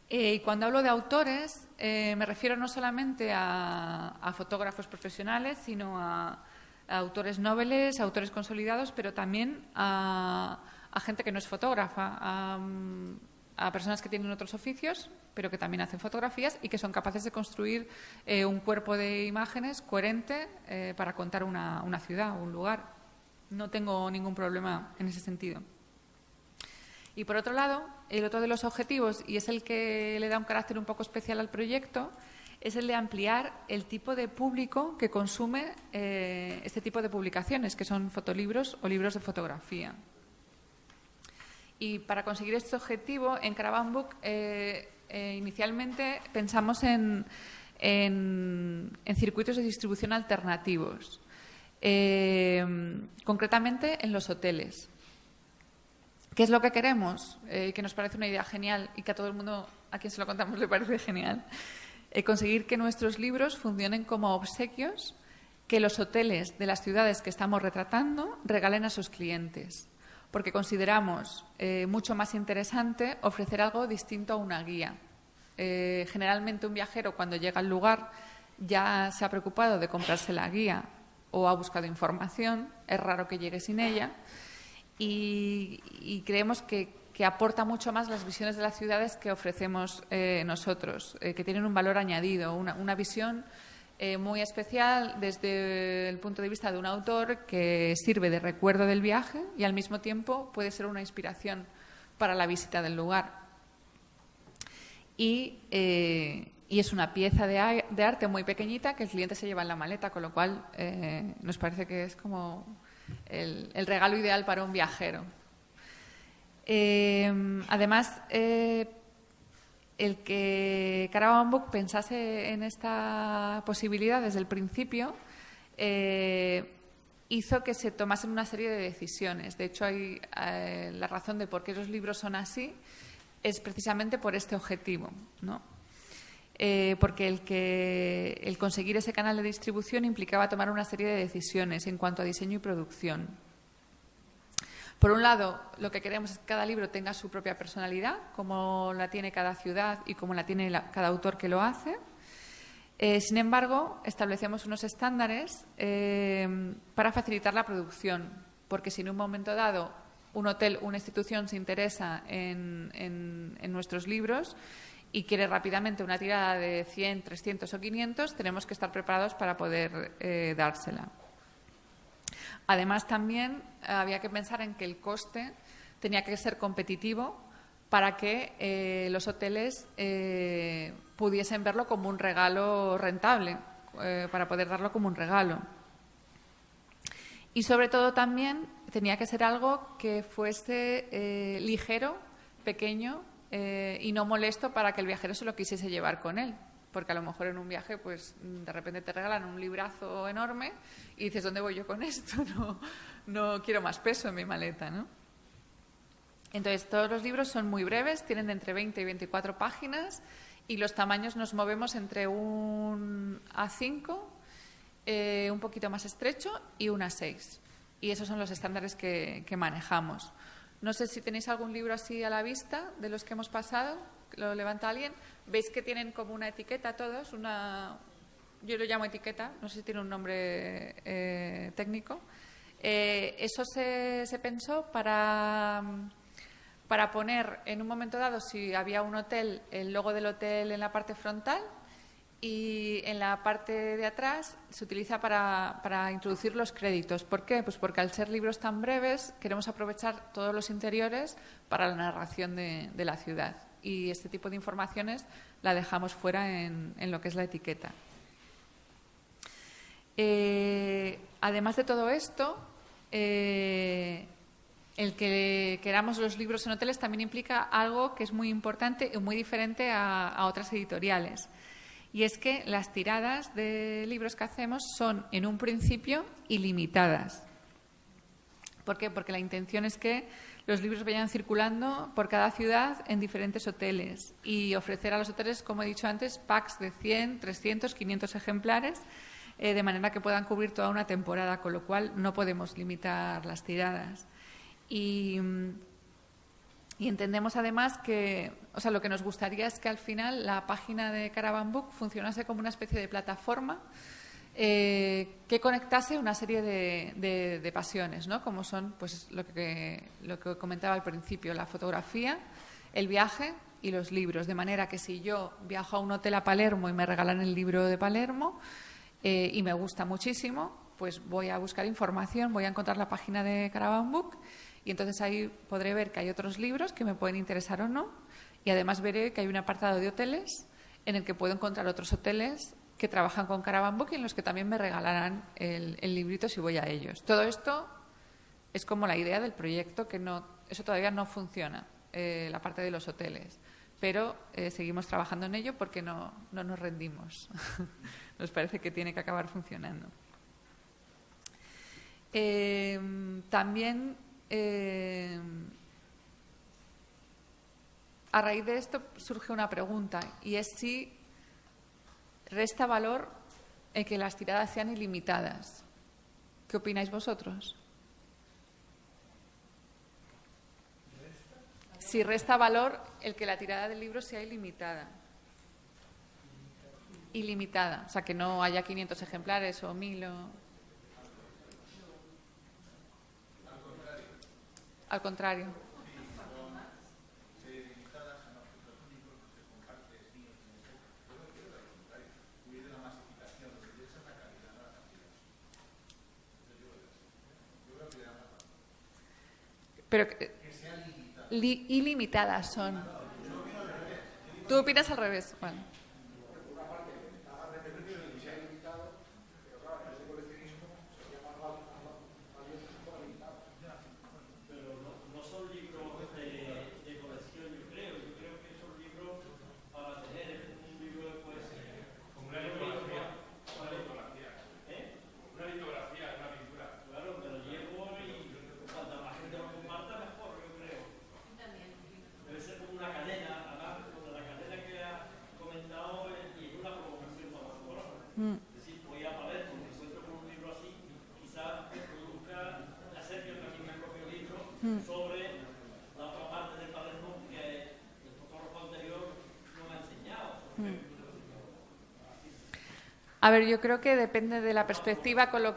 Y cuando hablo de autores, me refiero no solamente a fotógrafos profesionales, sino a autores noveles, autores consolidados, pero también a gente que no es fotógrafa, a personas que tienen otros oficios, pero que también hacen fotografías y que son capaces de construir un cuerpo de imágenes coherente para contar una ciudad o un lugar. No tengo ningún problema en ese sentido. Y por otro lado, el otro de los objetivos, y es el que le da un carácter un poco especial al proyecto, es el de ampliar el tipo de público que consume este tipo de publicaciones, que son fotolibros o libros de fotografía. Y para conseguir este objetivo, en Caravan Book inicialmente pensamos en circuitos de distribución alternativos, concretamente en los hoteles. ¿Qué es lo que queremos? Que nos parece una idea genial y que a todo el mundo a quien se lo contamos le parece genial. Conseguir que nuestros libros funcionen como obsequios que los hoteles de las ciudades que estamos retratando regalen a sus clientes, porque consideramos mucho más interesante ofrecer algo distinto a una guía. Generalmente un viajero cuando llega al lugar ya se ha preocupado de comprarse la guía o ha buscado información, es raro que llegue sin ella, y creemos que aporta mucho más las visiones de las ciudades que ofrecemos nosotros, que tienen un valor añadido, una visión muy especial desde el punto de vista de un autor que sirve de recuerdo del viaje y al mismo tiempo puede ser una inspiración para la visita del lugar. Y es una pieza de arte muy pequeñita que el cliente se lleva en la maleta, con lo cual nos parece que es como el regalo ideal para un viajero. Además, el que Caravan Book pensase en esta posibilidad desde el principio hizo que se tomasen una serie de decisiones. De hecho, la razón de por qué los libros son así es precisamente por este objetivo, ¿no? Porque el conseguir ese canal de distribución implicaba tomar una serie de decisiones en cuanto a diseño y producción. Por un lado, lo que queremos es que cada libro tenga su propia personalidad, como la tiene cada ciudad y como la tiene cada autor que lo hace. Sin embargo, establecemos unos estándares para facilitar la producción, porque si en un momento dado un hotel, una institución se interesa en nuestros libros y quiere rápidamente una tirada de 100, 300 o 500, tenemos que estar preparados para poder dársela. Además, también había que pensar en que el coste tenía que ser competitivo para que los hoteles pudiesen verlo como un regalo rentable, para poder darlo como un regalo. Y sobre todo también tenía que ser algo que fuese ligero, pequeño y no molesto para que el viajero se lo quisiese llevar con él. Porque a lo mejor en un viaje, pues de repente te regalan un librazo enorme y dices, ¿dónde voy yo con esto? No quiero más peso en mi maleta, ¿no? Entonces, todos los libros son muy breves, tienen entre 20 y 24 páginas y los tamaños nos movemos entre un A5, un poquito más estrecho, y un A6. Y esos son los estándares que manejamos. No sé si tenéis algún libro así a la vista de los que hemos pasado. ¿Lo levanta alguien? ¿Veis que tienen como una etiqueta todos? Yo lo llamo etiqueta, no sé si tiene un nombre técnico. Eso se pensó para poner en un momento dado, si había un hotel, el logo del hotel en la parte frontal, y en la parte de atrás se utiliza para introducir los créditos. ¿Por qué? Pues porque al ser libros tan breves queremos aprovechar todos los interiores para la narración de la ciudad. Y este tipo de informaciones la dejamos fuera en lo que es la etiqueta. Además de todo esto, el que queramos los libros en hoteles también implica algo que es muy importante y muy diferente a otras editoriales. Y es que las tiradas de libros que hacemos son, en un principio, ilimitadas. ¿Por qué? Porque la intención es que los libros vayan circulando por cada ciudad en diferentes hoteles y ofrecer a los hoteles, como he dicho antes, packs de 100, 300, 500 ejemplares, de manera que puedan cubrir toda una temporada, con lo cual no podemos limitar las tiradas. Y entendemos además que, lo que nos gustaría es que al final la página de Caravan Book funcionase como una especie de plataforma que conectase una serie de pasiones, ¿no? Como son, pues, lo que comentaba al principio, la fotografía, el viaje y los libros. De manera que si yo viajo a un hotel a Palermo y me regalan el libro de Palermo y me gusta muchísimo, pues voy a buscar información, voy a encontrar la página de Caravan Book. Y entonces ahí podré ver que hay otros libros que me pueden interesar o no. Y además veré que hay un apartado de hoteles en el que puedo encontrar otros hoteles que trabajan con Caravan Book y en los que también me regalarán el librito si voy a ellos. Todo esto es como la idea del proyecto, eso todavía no funciona, la parte de los hoteles. Pero seguimos trabajando en ello porque no nos rendimos. Nos parece que tiene que acabar funcionando. También... a raíz de esto surge una pregunta, y es si resta valor el que las tiradas sean ilimitadas. ¿Qué opináis vosotros? Si resta valor el que la tirada del libro sea ilimitada. Ilimitada, o sea, que no haya 500 ejemplares o 1000 o... Al contrario. Pero ilimitadas son. ¿Tú opinas al revés? Bueno. sobre la otra parte del Palermo que el fotógrafo anterior no me ha enseñado. A ver, yo creo que depende de la perspectiva con la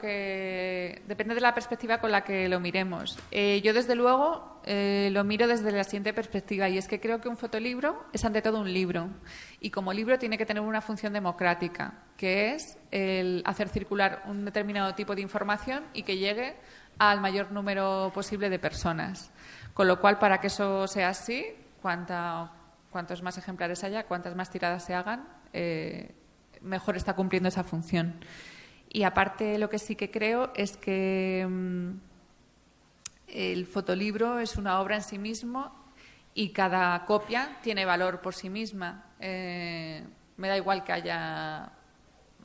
que lo miremos. Yo desde luego lo miro desde la siguiente perspectiva, y es que creo que un fotolibro es ante todo un libro, y como libro tiene que tener una función democrática, que es el hacer circular un determinado tipo de información y que llegue al mayor número posible de personas. Con lo cual, para que eso sea así, cuantos más ejemplares haya, cuantas más tiradas se hagan, mejor está cumpliendo esa función. Y aparte, lo que sí que creo es que el fotolibro es una obra en sí mismo y cada copia tiene valor por sí misma. Me da igual que haya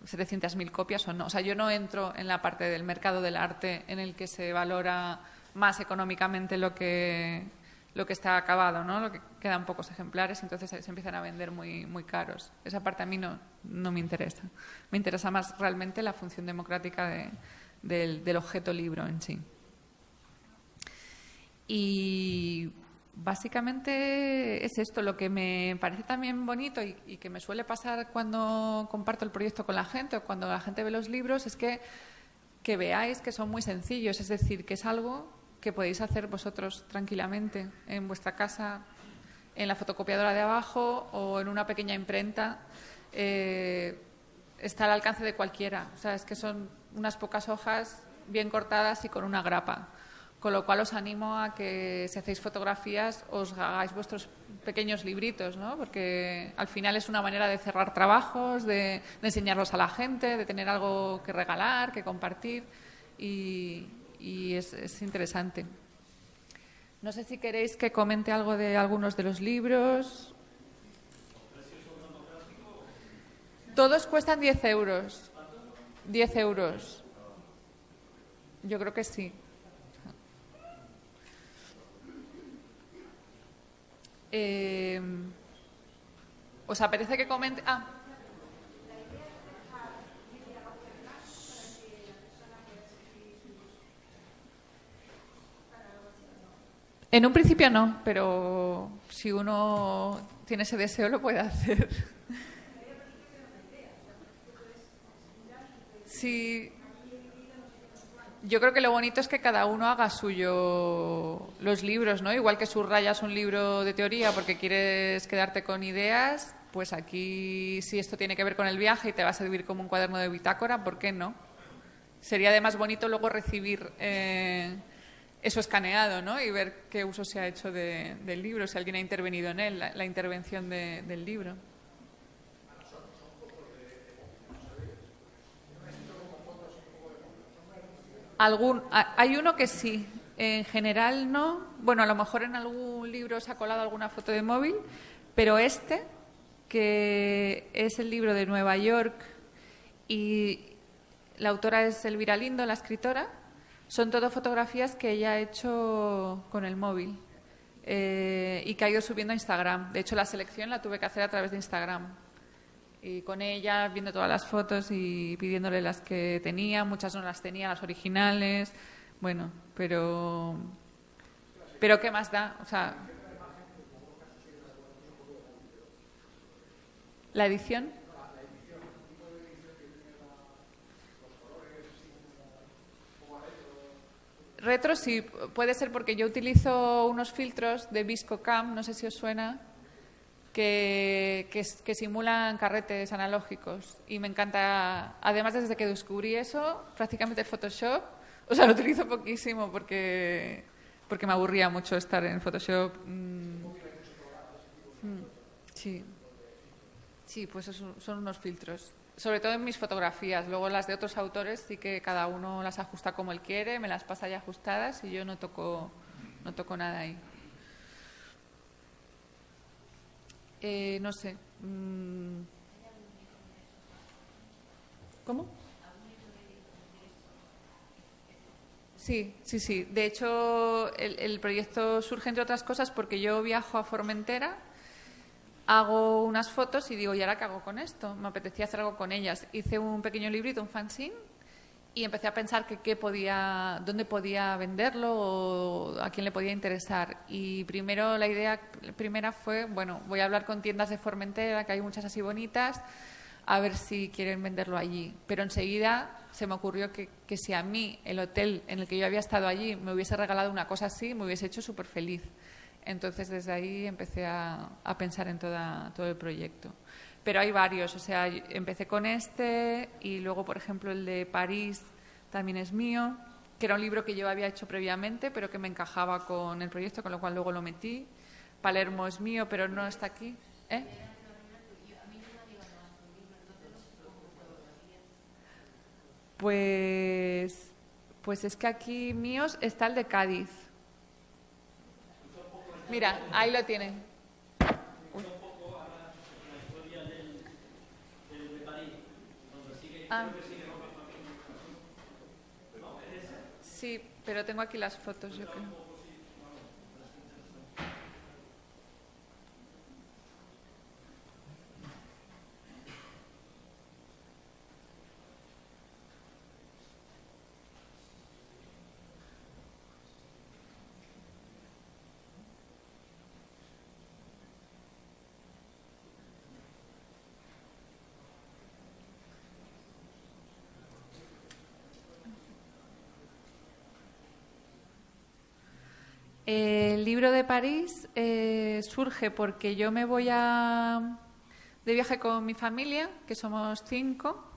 700.000 copias o no. O sea, yo no entro en la parte del mercado del arte en el que se valora más económicamente lo que está acabado, ¿no? Lo que quedan pocos ejemplares, entonces se empiezan a vender muy, muy caros. Esa parte a mí no me interesa. Me interesa más realmente la función democrática del objeto libro en sí. Y básicamente es esto. Lo que me parece también bonito y que me suele pasar cuando comparto el proyecto con la gente o cuando la gente ve los libros es que veáis que son muy sencillos, es decir, que es algo que podéis hacer vosotros tranquilamente en vuestra casa, en la fotocopiadora de abajo o en una pequeña imprenta. Está al alcance de cualquiera. O sea, es que son unas pocas hojas bien cortadas y con una grapa. Con lo cual os animo a que si hacéis fotografías os hagáis vuestros pequeños libritos, ¿no? Porque al final es una manera de cerrar trabajos, de enseñarlos a la gente, de tener algo que regalar, que compartir y es interesante. No sé si queréis que comente algo de algunos de los libros. Todos cuestan 10 euros. 10 euros. Yo creo que sí. ¿Os apetece que comente? En un principio no, pero si uno tiene ese deseo lo puede hacer. Sí. Yo creo que lo bonito es que cada uno haga suyo los libros, ¿no? Igual que subrayas un libro de teoría porque quieres quedarte con ideas, pues aquí si esto tiene que ver con el viaje y te va a servir como un cuaderno de bitácora, ¿por qué no? Sería además bonito luego recibir eso escaneado, ¿no? Y ver qué uso se ha hecho del libro, si alguien ha intervenido en él, la intervención del libro. Hay uno que sí, en general no. Bueno, a lo mejor en algún libro se ha colado alguna foto de móvil, pero que es el libro de Nueva York y la autora es Elvira Lindo, la escritora, son todo fotografías que ella ha hecho con el móvil y que ha ido subiendo a Instagram. De hecho, la selección la tuve que hacer a través de Instagram. Y con ella, viendo todas las fotos y pidiéndole las que tenía, muchas no las tenía, las originales. Bueno, pero ¿qué más da? O sea, ¿la edición? Retro sí, puede ser porque yo utilizo unos filtros de ViscoCam, no sé si os suena, que simulan carretes analógicos y me encanta. Además, desde que descubrí eso, prácticamente Photoshop, o sea, lo utilizo poquísimo porque me aburría mucho estar en Photoshop. Sí, pues son unos filtros. Sobre todo en mis fotografías. Luego las de otros autores sí que cada uno las ajusta como él quiere, me las pasa ya ajustadas y yo no toco nada ahí. No sé. ¿Cómo? Sí. De hecho, el proyecto surge, entre otras cosas, porque yo viajo a Formentera, hago unas fotos y digo, ¿y ahora qué hago con esto? Me apetecía hacer algo con ellas. Hice un pequeño librito, un fanzine, y empecé a pensar dónde podía venderlo o a quién le podía interesar. Y primero la idea primera fue, bueno, voy a hablar con tiendas de Formentera, que hay muchas así bonitas, a ver si quieren venderlo allí. Pero enseguida se me ocurrió que si a mí el hotel en el que yo había estado allí me hubiese regalado una cosa así, me hubiese hecho súper feliz. Entonces desde ahí empecé a pensar en todo el proyecto. Pero hay varios, o sea, empecé con este y luego, por ejemplo, el de París también es mío, que era un libro que yo había hecho previamente, pero que me encajaba con el proyecto, con lo cual luego lo metí. Palermo es mío, pero no está aquí. Pues es que aquí míos está el de Cádiz. Mira, ahí lo tienen. Sí, pero tengo aquí las fotos, yo creo. El libro de París surge porque yo me voy de viaje con mi familia, que somos 5,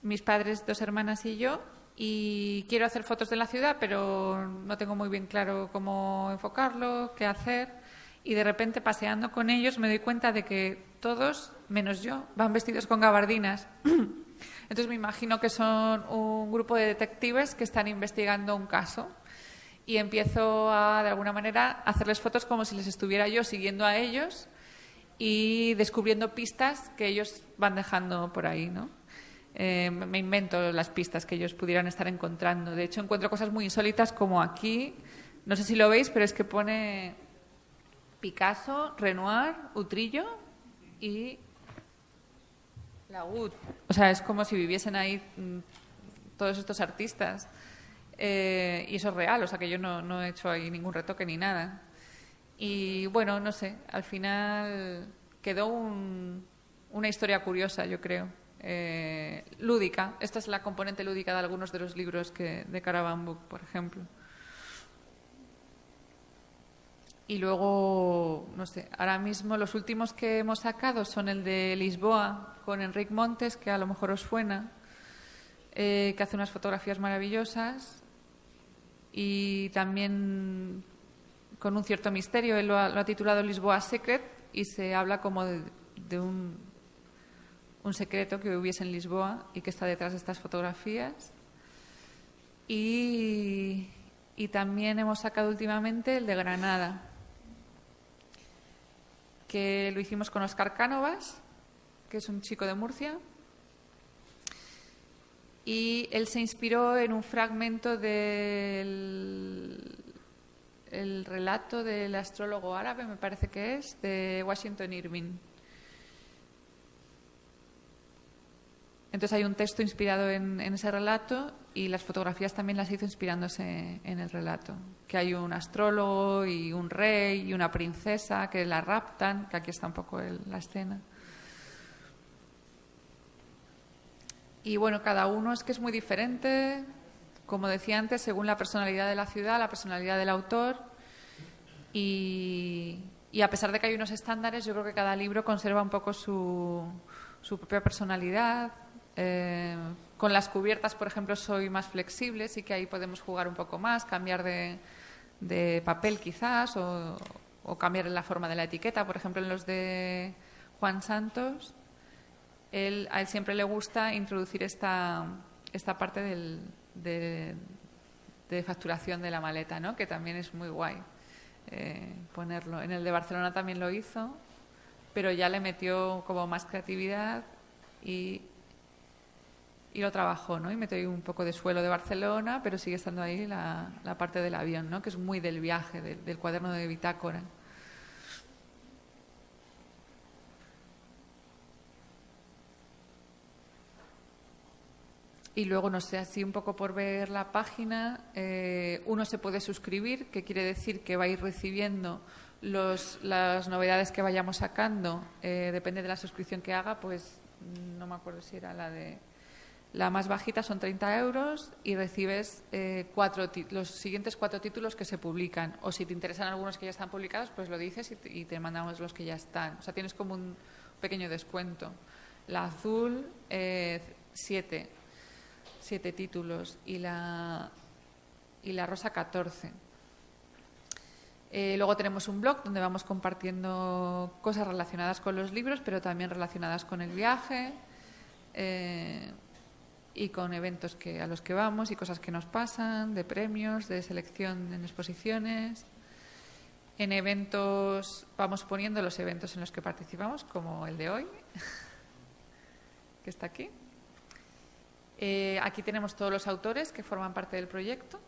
mis padres, 2 hermanas y yo, y quiero hacer fotos de la ciudad, pero no tengo muy bien claro cómo enfocarlo, qué hacer, y de repente paseando con ellos me doy cuenta de que todos, menos yo, van vestidos con gabardinas. Entonces me imagino que son un grupo de detectives que están investigando un caso. Y empiezo de alguna manera, a hacerles fotos como si les estuviera yo siguiendo a ellos y descubriendo pistas que ellos van dejando por ahí, ¿no? Me invento las pistas que ellos pudieran estar encontrando. De hecho, encuentro cosas muy insólitas como aquí. No sé si lo veis, pero es que pone Picasso, Renoir, Utrillo y Lagut. O sea, es como si viviesen ahí todos estos artistas. Y eso es real, o sea que yo no he hecho ahí ningún retoque ni nada. Y bueno, no sé, al final quedó una historia curiosa, yo creo, lúdica. Esta es la componente lúdica de algunos de los libros de Caravan Book, por ejemplo. Y luego, no sé, ahora mismo los últimos que hemos sacado son el de Lisboa con Enric Montes, que a lo mejor os suena, que hace unas fotografías maravillosas. Y también con un cierto misterio. Él lo ha titulado Lisboa Secret y se habla como de un secreto que hubiese en Lisboa y que está detrás de estas fotografías. Y también hemos sacado últimamente el de Granada, que lo hicimos con Óscar Cánovas, que es un chico de Murcia. Y él se inspiró en un fragmento del relato del astrólogo árabe, me parece que es, de Washington Irving. Entonces hay un texto inspirado en ese relato y las fotografías también las hizo inspirándose en el relato. Que hay un astrólogo y un rey y una princesa que la raptan, que aquí está un poco la escena. Y bueno, cada uno es que es muy diferente, como decía antes, según la personalidad de la ciudad, la personalidad del autor. Y a pesar de que hay unos estándares, yo creo que cada libro conserva un poco su propia personalidad. Con las cubiertas, por ejemplo, soy más flexible, sí que ahí podemos jugar un poco más, cambiar de papel quizás, o cambiar la forma de la etiqueta. Por ejemplo, en los de Juan Santos, a él siempre le gusta introducir esta parte de facturación de la maleta, ¿no? Que también es muy guay ponerlo. En el de Barcelona también lo hizo, pero ya le metió como más creatividad y lo trabajó, ¿no? Y metió ahí un poco de suelo de Barcelona, pero sigue estando ahí la parte del avión, ¿no? Que es muy del viaje, del cuaderno de bitácora. Y luego, no sé, así un poco por ver la página, uno se puede suscribir, que quiere decir que va a ir recibiendo las novedades que vayamos sacando. Depende de la suscripción que haga, pues no me acuerdo si era la más bajita, son 30 euros y recibes los siguientes 4 títulos que se publican. O si te interesan algunos que ya están publicados, pues lo dices y te mandamos los que ya están. O sea, tienes como un pequeño descuento. La azul, 7 títulos y la rosa 14. Luego tenemos un blog donde vamos compartiendo cosas relacionadas con los libros, pero también relacionadas con el viaje y con eventos a los que vamos y cosas que nos pasan, de premios, de selección en exposiciones. En eventos vamos poniendo los eventos en los que participamos, como el de hoy, que está aquí. Aquí tenemos todos los autores que forman parte del proyecto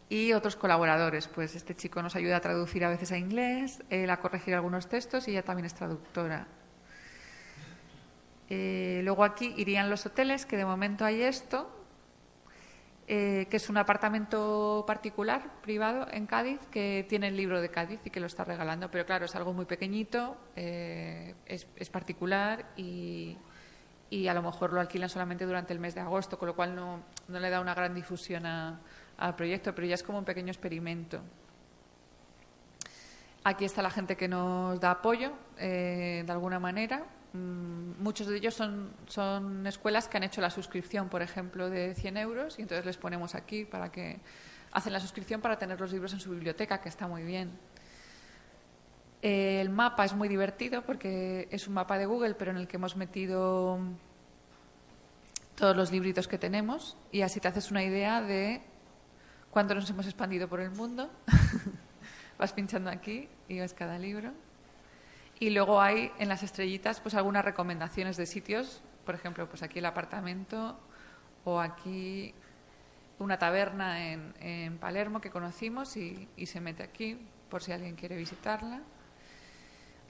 y otros colaboradores. Pues este chico nos ayuda a traducir a veces a inglés, él a corregir algunos textos y ella también es traductora. Luego aquí irían los hoteles, que de momento hay esto, que es un apartamento particular, privado, en Cádiz, que tiene el libro de Cádiz y que lo está regalando. Pero claro, es algo muy pequeñito, es particular y a lo mejor lo alquilan solamente durante el mes de agosto, con lo cual no le da una gran difusión a al proyecto, pero ya es como un pequeño experimento. Aquí está la gente que nos da apoyo, de alguna manera. Muchos de ellos son escuelas que han hecho la suscripción, por ejemplo, de 100 euros, y entonces les ponemos aquí para que hacen la suscripción para tener los libros en su biblioteca, que está muy bien. El mapa es muy divertido porque es un mapa de Google, pero en el que hemos metido todos los libritos que tenemos, y así te haces una idea de cuánto nos hemos expandido por el mundo. Vas pinchando aquí y ves cada libro. Y luego hay en las estrellitas pues algunas recomendaciones de sitios, por ejemplo, pues aquí el apartamento, o aquí una taberna en Palermo que conocimos y se mete aquí por si alguien quiere visitarla.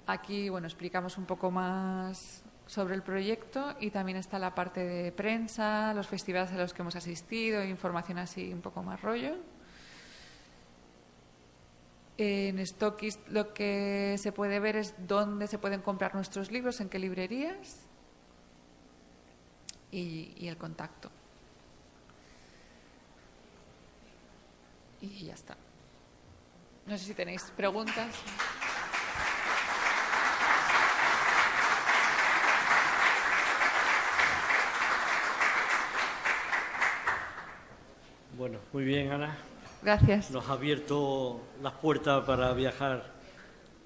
Aquí, bueno, explicamos un poco más sobre el proyecto, y también está la parte de prensa, los festivales a los que hemos asistido, información así un poco más rollo. En Stockist lo que se puede ver es dónde se pueden comprar nuestros libros, en qué librerías, y el contacto. Y ya está. No sé si tenéis preguntas. Bueno, muy bien, Ana. Gracias. Nos ha abierto las puertas para viajar,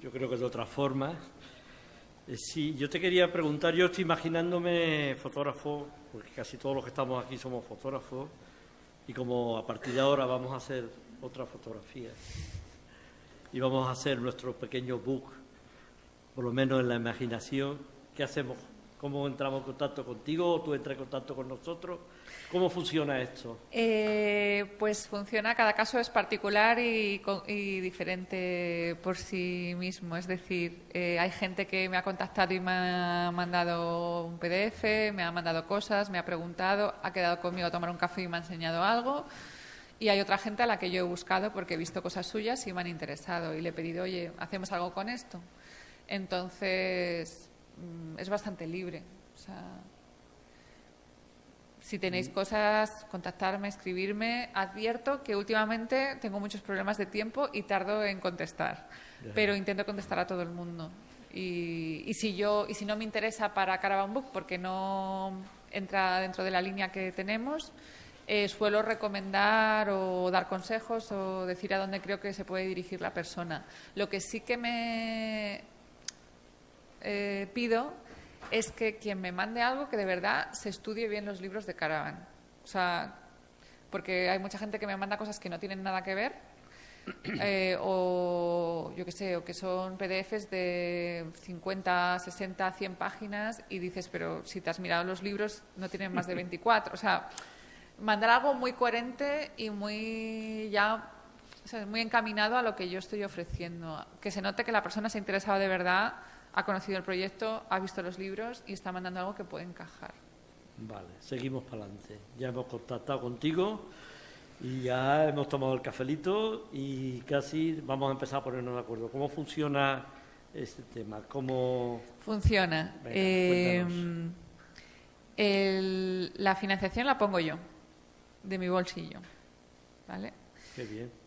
yo creo que de otra forma. Sí, yo te quería preguntar, yo estoy imaginándome fotógrafo, porque casi todos los que estamos aquí somos fotógrafos, y como a partir de ahora vamos a hacer otra fotografía y vamos a hacer nuestro pequeño book, por lo menos en la imaginación. ¿Qué hacemos? ¿Cómo entramos en contacto contigo o tú entras en contacto con nosotros? ¿Cómo funciona esto? Pues funciona, cada caso es particular y diferente por sí mismo. Es decir, hay gente que me ha contactado y me ha mandado un PDF, me ha mandado cosas, me ha preguntado, ha quedado conmigo a tomar un café y me ha enseñado algo. Y hay otra gente a la que yo he buscado porque he visto cosas suyas y me han interesado. Y le he pedido, oye, ¿hacemos algo con esto? Entonces, es bastante libre. O sea, si tenéis cosas, contactarme, escribirme. Advierto que últimamente tengo muchos problemas de tiempo y tardo en contestar, pero intento contestar a todo el mundo. Y si no me interesa para Caravan Book, porque no entra dentro de la línea que tenemos, suelo recomendar o dar consejos o decir a dónde creo que se puede dirigir la persona. Lo que sí que me pido es que quien me mande algo, que de verdad se estudie bien los libros de Caravan. O sea, porque hay mucha gente que me manda cosas que no tienen nada que ver, o yo qué sé, o que son PDFs de 50, 60, 100 páginas y dices, pero si te has mirado los libros no tienen más de 24. O sea, mandar algo muy coherente y muy muy encaminado a lo que yo estoy ofreciendo. Que se note que la persona se ha interesado de verdad, ha conocido el proyecto, ha visto los libros y está mandando algo que puede encajar. Vale, seguimos para adelante. Ya hemos contactado contigo y ya hemos tomado el cafelito y casi vamos a empezar a ponernos de acuerdo. ¿Cómo funciona este tema? ¿Cómo funciona? Venga, La financiación la pongo yo, de mi bolsillo. ¿Vale? Qué bien.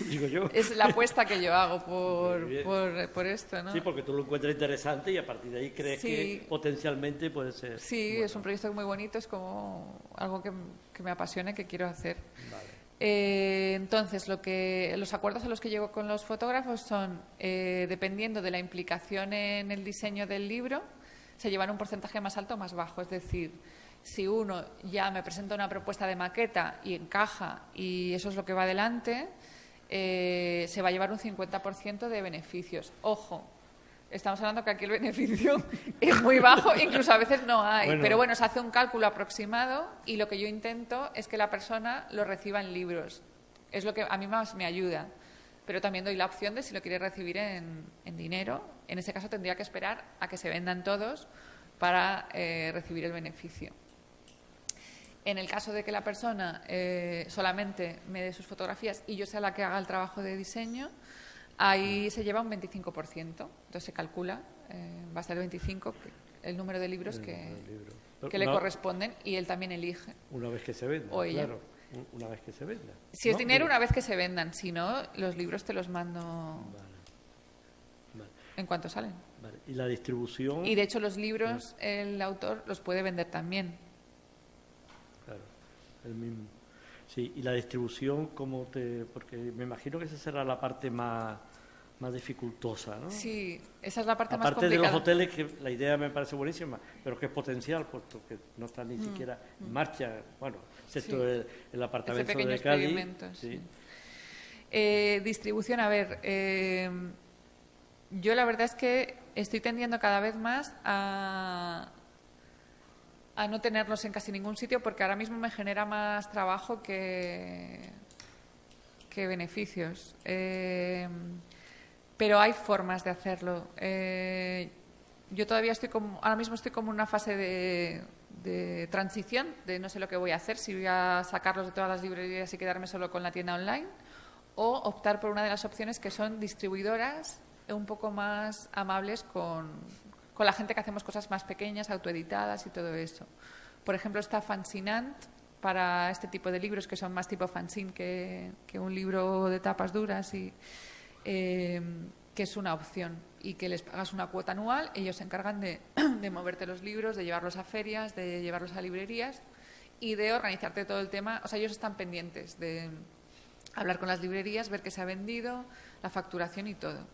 Digo yo. Es la apuesta que yo hago por esto, ¿no? Sí, porque tú lo encuentras interesante y a partir de ahí crees que potencialmente puede ser. Sí, bueno. Es un proyecto muy bonito, es como algo que me apasiona y que quiero hacer. Vale. Entonces, los acuerdos a los que llego con los fotógrafos son, dependiendo de la implicación en el diseño del libro, se llevan un porcentaje más alto o más bajo. Es decir, si uno ya me presenta una propuesta de maqueta y encaja y eso es lo que va adelante, se va a llevar un 50% de beneficios. Ojo, estamos hablando que aquí el beneficio es muy bajo, incluso a veces no hay. Pero bueno, se hace un cálculo aproximado y lo que yo intento es que la persona lo reciba en libros. Es lo que a mí más me ayuda. Pero también doy la opción de si lo quiere recibir en dinero. En ese caso tendría que esperar a que se vendan todos para recibir el beneficio. En el caso de que la persona solamente me dé sus fotografías y yo sea la que haga el trabajo de diseño, ahí se lleva un 25%. Entonces se calcula en base al 25% el número de libros que le corresponden y él también elige. Una vez que se venda, o ella. claro. una vez que se venda. Si es ¿no? dinero, una vez que se vendan. Si no, los libros te los mando Vale. en cuanto salen. Vale. Y la distribución. Y de hecho los libros, el autor los puede vender también. Claro, el mismo. Sí, y la distribución, porque me imagino que esa será la parte más dificultosa, ¿no? Sí, esa es la parte más Aparte de complicada. los hoteles, que la idea me parece buenísima, pero que es potencial, puesto que no está ni siquiera en marcha, bueno, excepto Sí. el apartamento Ese pequeño de Cádiz. experimento, Sí. Distribución, a ver, yo la verdad es que estoy tendiendo cada vez más a no tenerlos en casi ningún sitio, porque ahora mismo me genera más trabajo que beneficios. Pero hay formas de hacerlo. Yo todavía ahora mismo estoy como en una fase de transición, de no sé lo que voy a hacer, si voy a sacarlos de todas las librerías y quedarme solo con la tienda online, o optar por una de las opciones que son distribuidoras un poco más amables con la gente que hacemos cosas más pequeñas, autoeditadas y todo eso. Por ejemplo, está Fanzinant para este tipo de libros que son más tipo fanzine que un libro de tapas duras, y que es una opción, y que les pagas una cuota anual. Ellos se encargan de moverte los libros, de llevarlos a ferias, de llevarlos a librerías y de organizarte todo el tema. O sea, ellos están pendientes de hablar con las librerías, ver qué se ha vendido, la facturación y todo.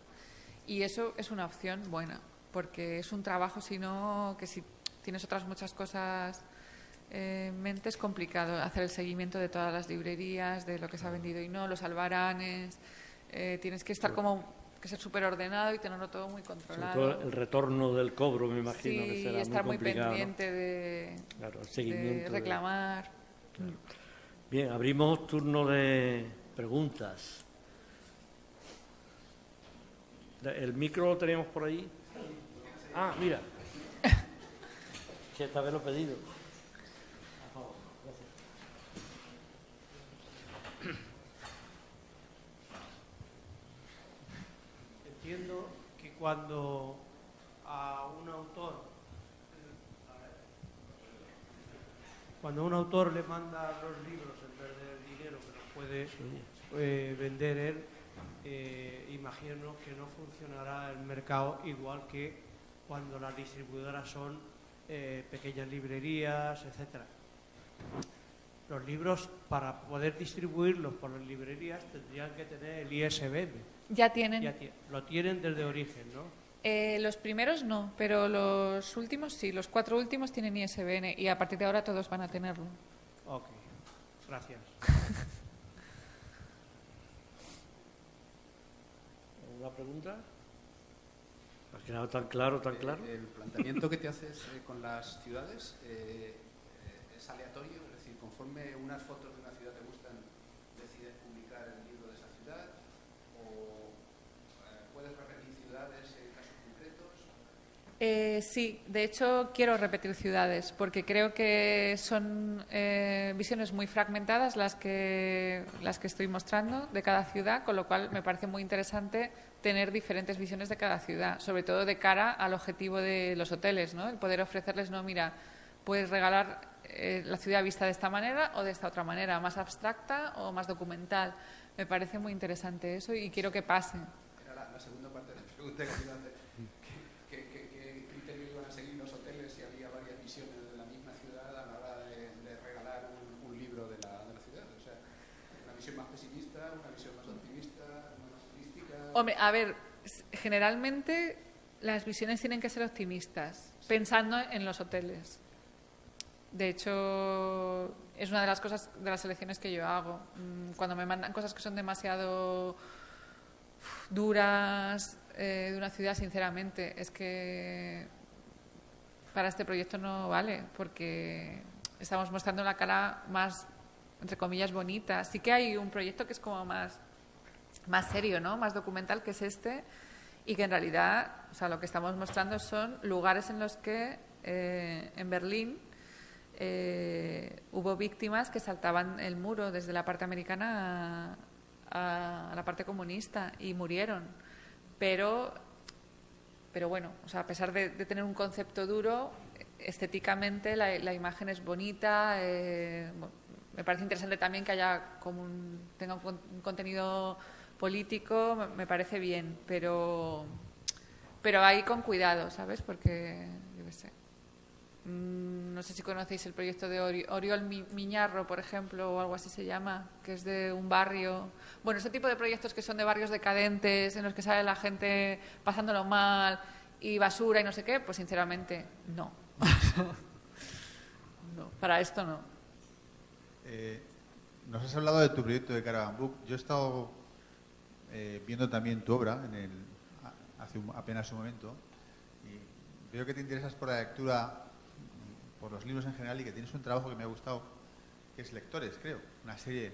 Y eso es una opción buena, porque es un trabajo, que si tienes otras muchas cosas en mente, es complicado hacer el seguimiento de todas las librerías, de lo que se ha vendido y no, los albaranes. Tienes que estar que ser súper ordenado y tenerlo todo muy controlado. Sobre todo el retorno del cobro, me imagino que será y estar muy complicado, muy pendiente ¿no? Claro, el seguimiento de reclamar. Bien, abrimos turno de preguntas. ¿El micro lo teníamos por ahí? Ah, mira. Que esta vez lo he pedido. Entiendo que cuando a un autor le manda los libros en vez del dinero que los puede vender él, imagino que no funcionará el mercado igual que cuando las distribuidoras son pequeñas librerías, etcétera. Los libros, para poder distribuirlos por las librerías, tendrían que tener el ISBN. Ya tienen. Lo tienen desde origen, ¿no? Los primeros no, pero los últimos sí. Los 4 últimos tienen ISBN y a partir de ahora todos van a tenerlo. Ok, gracias. ¿Alguna pregunta? ¿Ha quedado tan claro, tan claro? El planteamiento que te haces con las ciudades es aleatorio, es decir, conforme unas fotos de una ciudad te gustan, decides publicar el libro de esa ciudad, o puedes repetir ciudades en casos concretos. Sí, de hecho quiero repetir ciudades porque creo que son visiones muy fragmentadas las que estoy mostrando de cada ciudad, con lo cual me parece muy interesante tener diferentes visiones de cada ciudad, sobre todo de cara al objetivo de los hoteles, ¿no? El poder ofrecerles, no, mira, puedes regalar la ciudad vista de esta manera o de esta otra manera, más abstracta o más documental. Me parece muy interesante eso y quiero que pase. Era la segunda parte de la pregunta que te iba a hacer. ¿Qué criterio iban a seguir los hoteles si había varias visiones de la misma ciudad a la hora de regalar un libro de la ciudad? O sea, una visión más pesimista, una visión más optimista, más turística. Hombre, a ver, generalmente las visiones tienen que ser optimistas, pensando en los hoteles. De hecho, es una de las cosas, de las selecciones que yo hago. Cuando me mandan cosas que son demasiado duras de una ciudad, sinceramente, es que para este proyecto no vale, porque estamos mostrando la cara más, entre comillas, bonita. Sí que hay un proyecto que es como más serio, ¿no? Más documental, que es este, y que en realidad, o sea, lo que estamos mostrando son lugares en los que en Berlín hubo víctimas que saltaban el muro desde la parte americana a la parte comunista y murieron. Pero bueno, o sea, a pesar de tener un concepto duro, estéticamente la imagen es bonita, me parece interesante también que haya como tenga un contenido político, me parece bien, pero ahí con cuidado, ¿sabes? Porque, yo qué sé, no sé si conocéis el proyecto de Oriol Miñarro, por ejemplo, o algo así se llama, que es de un barrio. Bueno, ese tipo de proyectos que son de barrios decadentes, en los que sale la gente pasándolo mal y basura y no sé qué, pues sinceramente no. No, para esto no. Nos has hablado de tu proyecto de Caravan Book. Yo he estado viendo también tu obra hace apenas un momento y veo que te interesas por la lectura, por los libros en general, y que tienes un trabajo que me ha gustado, que es Lectores, creo, una serie.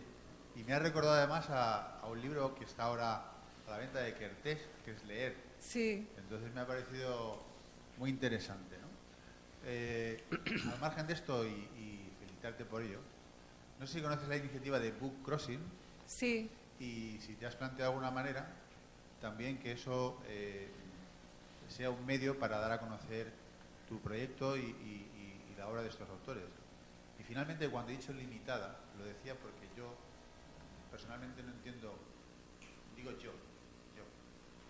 Y me ha recordado además a un libro que está ahora a la venta de Kertész, que es Leer. Sí. Entonces me ha parecido muy interesante, ¿no? Al margen de esto, y felicitarte por ello, no sé si conoces la iniciativa de Book Crossing. Sí. Y si te has planteado de alguna manera también que eso sea un medio para dar a conocer tu proyecto y la obra de estos autores. Y finalmente, cuando he dicho limitada, lo decía porque yo personalmente no entiendo, digo yo,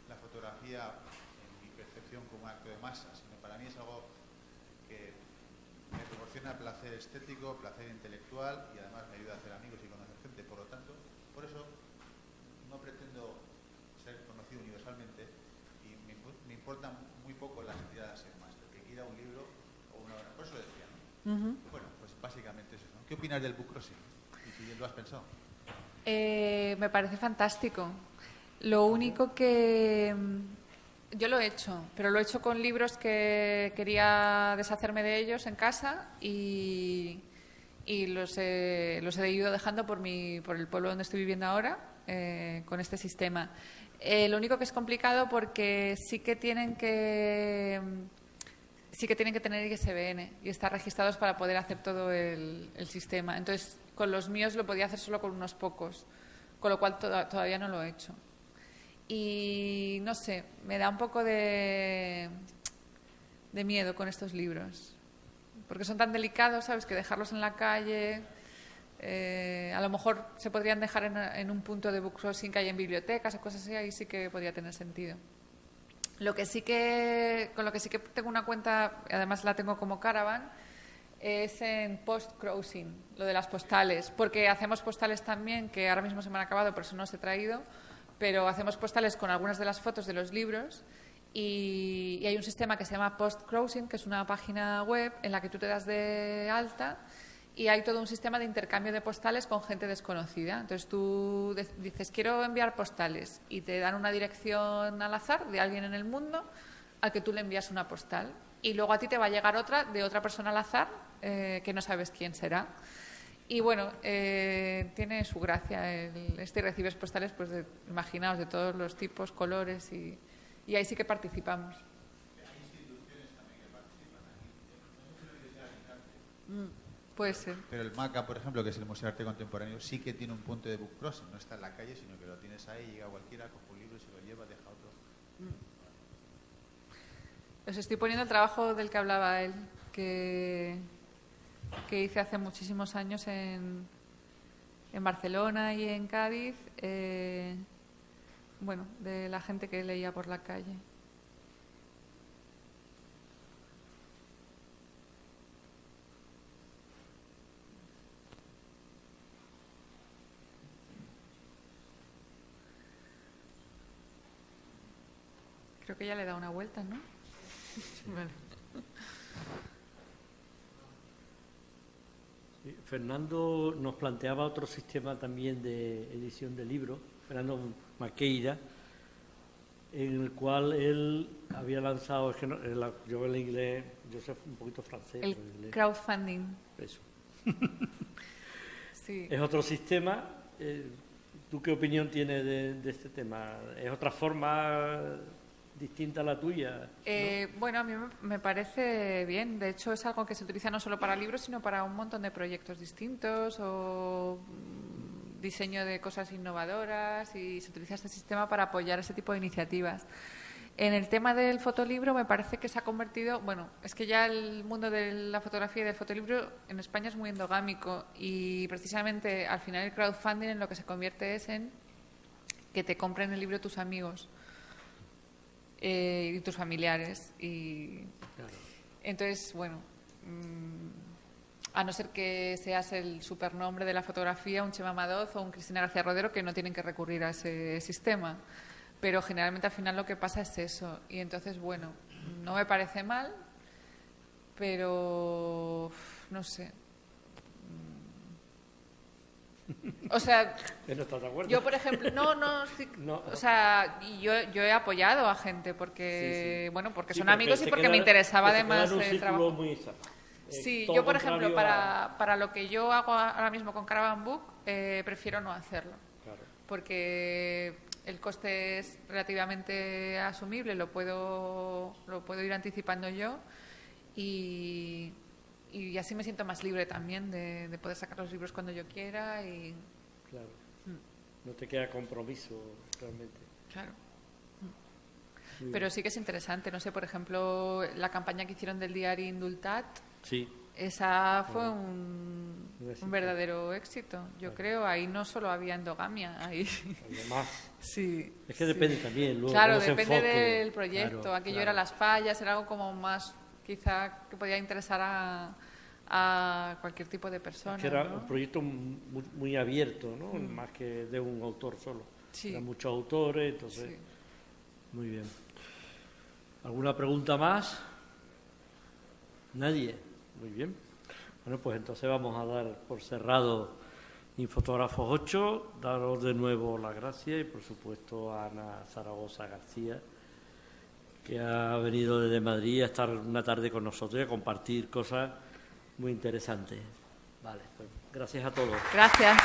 la fotografía en mi percepción como un acto de masa, sino para mí es algo que me proporciona placer estético, placer intelectual y además me ayuda a hacer amigos y conocer gente. Por lo tanto, por eso no pretendo ser conocido universalmente y me importan muy poco las tiradas en máster, que quiera un libro o una obra. Por eso lo decía, ¿no? Bueno, pues básicamente es eso, ¿no? ¿Qué opinas del Book Crossing? ¿Y si lo has pensado? Me parece fantástico. Lo único que yo lo he hecho, pero lo he hecho con libros que quería deshacerme de ellos en casa y los he ido dejando por el pueblo donde estoy viviendo ahora, con este sistema. Lo único que es complicado porque sí que tienen que tener ISBN y estar registrados para poder hacer todo el sistema. Entonces, con los míos lo podía hacer solo con unos pocos, con lo cual todavía no lo he hecho. Y no sé, me da un poco de miedo con estos libros, porque son tan delicados, ¿sabes?, que dejarlos en la calle, a lo mejor se podrían dejar en un punto de book crossing que hay en bibliotecas o cosas así, ahí sí que podría tener sentido. Con lo que sí que tengo una cuenta, además la tengo como Caravan, es en post-crossing, lo de las postales, porque hacemos postales también, que ahora mismo se me han acabado, por eso no os he traído, pero hacemos postales con algunas de las fotos de los libros y hay un sistema que se llama post-crossing, que es una página web en la que tú te das de alta y hay todo un sistema de intercambio de postales con gente desconocida. Entonces tú dices, quiero enviar postales y te dan una dirección al azar de alguien en el mundo al que tú le envías una postal y luego a ti te va a llegar otra de otra persona al azar que no sabes quién será. Y bueno, tiene su gracia y recibes postales, pues imaginaos, de todos los tipos, colores y ahí sí que participamos. Hay instituciones también que participan aquí. Puede ser. Pero el MACA, por ejemplo, que es el Museo de Arte Contemporáneo, sí que tiene un punto de book crossing, no está en la calle, sino que lo tienes ahí, llega cualquiera, coge un libro y se lo lleva, deja otro. Os estoy poniendo el trabajo del que hablaba él, que hice hace muchísimos años en Barcelona y en Cádiz, bueno, de la gente que leía por la calle. Creo que ya le he dado una vuelta, ¿no? Sí. Vale. Fernando nos planteaba otro sistema también de edición de libros, Fernando Maqueira, en el cual él había lanzado, es que no, yo en inglés, yo sé un poquito francés. El inglés. Crowdfunding. Eso. Sí. Es otro sistema. ¿Tú qué opinión tienes de este tema? ¿Es otra forma distinta a la tuya? ¿No? Bueno, a mí me parece bien. De hecho, es algo que se utiliza no solo para libros, sino para un montón de proyectos distintos o diseño de cosas innovadoras, y se utiliza este sistema para apoyar ese tipo de iniciativas. En el tema del fotolibro me parece que se ha convertido, bueno, es que ya el mundo de la fotografía y del fotolibro en España es muy endogámico y precisamente al final el crowdfunding en lo que se convierte es en que te compren el libro tus amigos y tus familiares. Y entonces, bueno, a no ser que seas el supernombre de la fotografía, un Chema Madoz o un Cristina García Rodero, que no tienen que recurrir a ese sistema. Pero generalmente al final lo que pasa es eso. Y entonces, bueno, no me parece mal, pero no sé. O sea, ¿No estás de acuerdo? yo, por ejemplo, No. o sea, yo he apoyado a gente porque, Sí. bueno, porque Sí, son amigos y se porque queda- me interesaba que se además queda en un el círculo trabajo. muy sano. Sí, Todo yo, por ejemplo, contrario a- para lo que yo hago ahora mismo con Caravan Book, prefiero no hacerlo. Claro. Porque el coste es relativamente asumible, lo puedo ir anticipando yo y así me siento más libre también de poder sacar los libros cuando yo quiera y Claro. No te queda compromiso realmente. claro. Muy Pero bien. sí que es interesante, no sé, por ejemplo, la campaña que hicieron del diario Indultat, Sí, esa fue un éxito. verdadero éxito, yo creo. Ahí no solo había endogamia, ahí además. sí. Es que sí. depende también. Luego, Claro, cómo se depende enfoque. del proyecto. Claro, Aquello claro. era las fallas, era algo como más, quizá, que podía interesar a cualquier tipo de persona. Es que era ¿no? un proyecto muy, muy abierto, ¿no? Más que de un autor solo. Sí. Eran muchos autores, entonces. Sí. Muy bien. ¿Alguna pregunta más? ¿Nadie? Muy bien. Bueno, pues entonces vamos a dar por cerrado Infotógrafos 8, daros de nuevo las gracias y por supuesto a Ana Zaragoza García, que ha venido desde Madrid a estar una tarde con nosotros y a compartir cosas muy interesantes. Vale, pues gracias a todos. Gracias.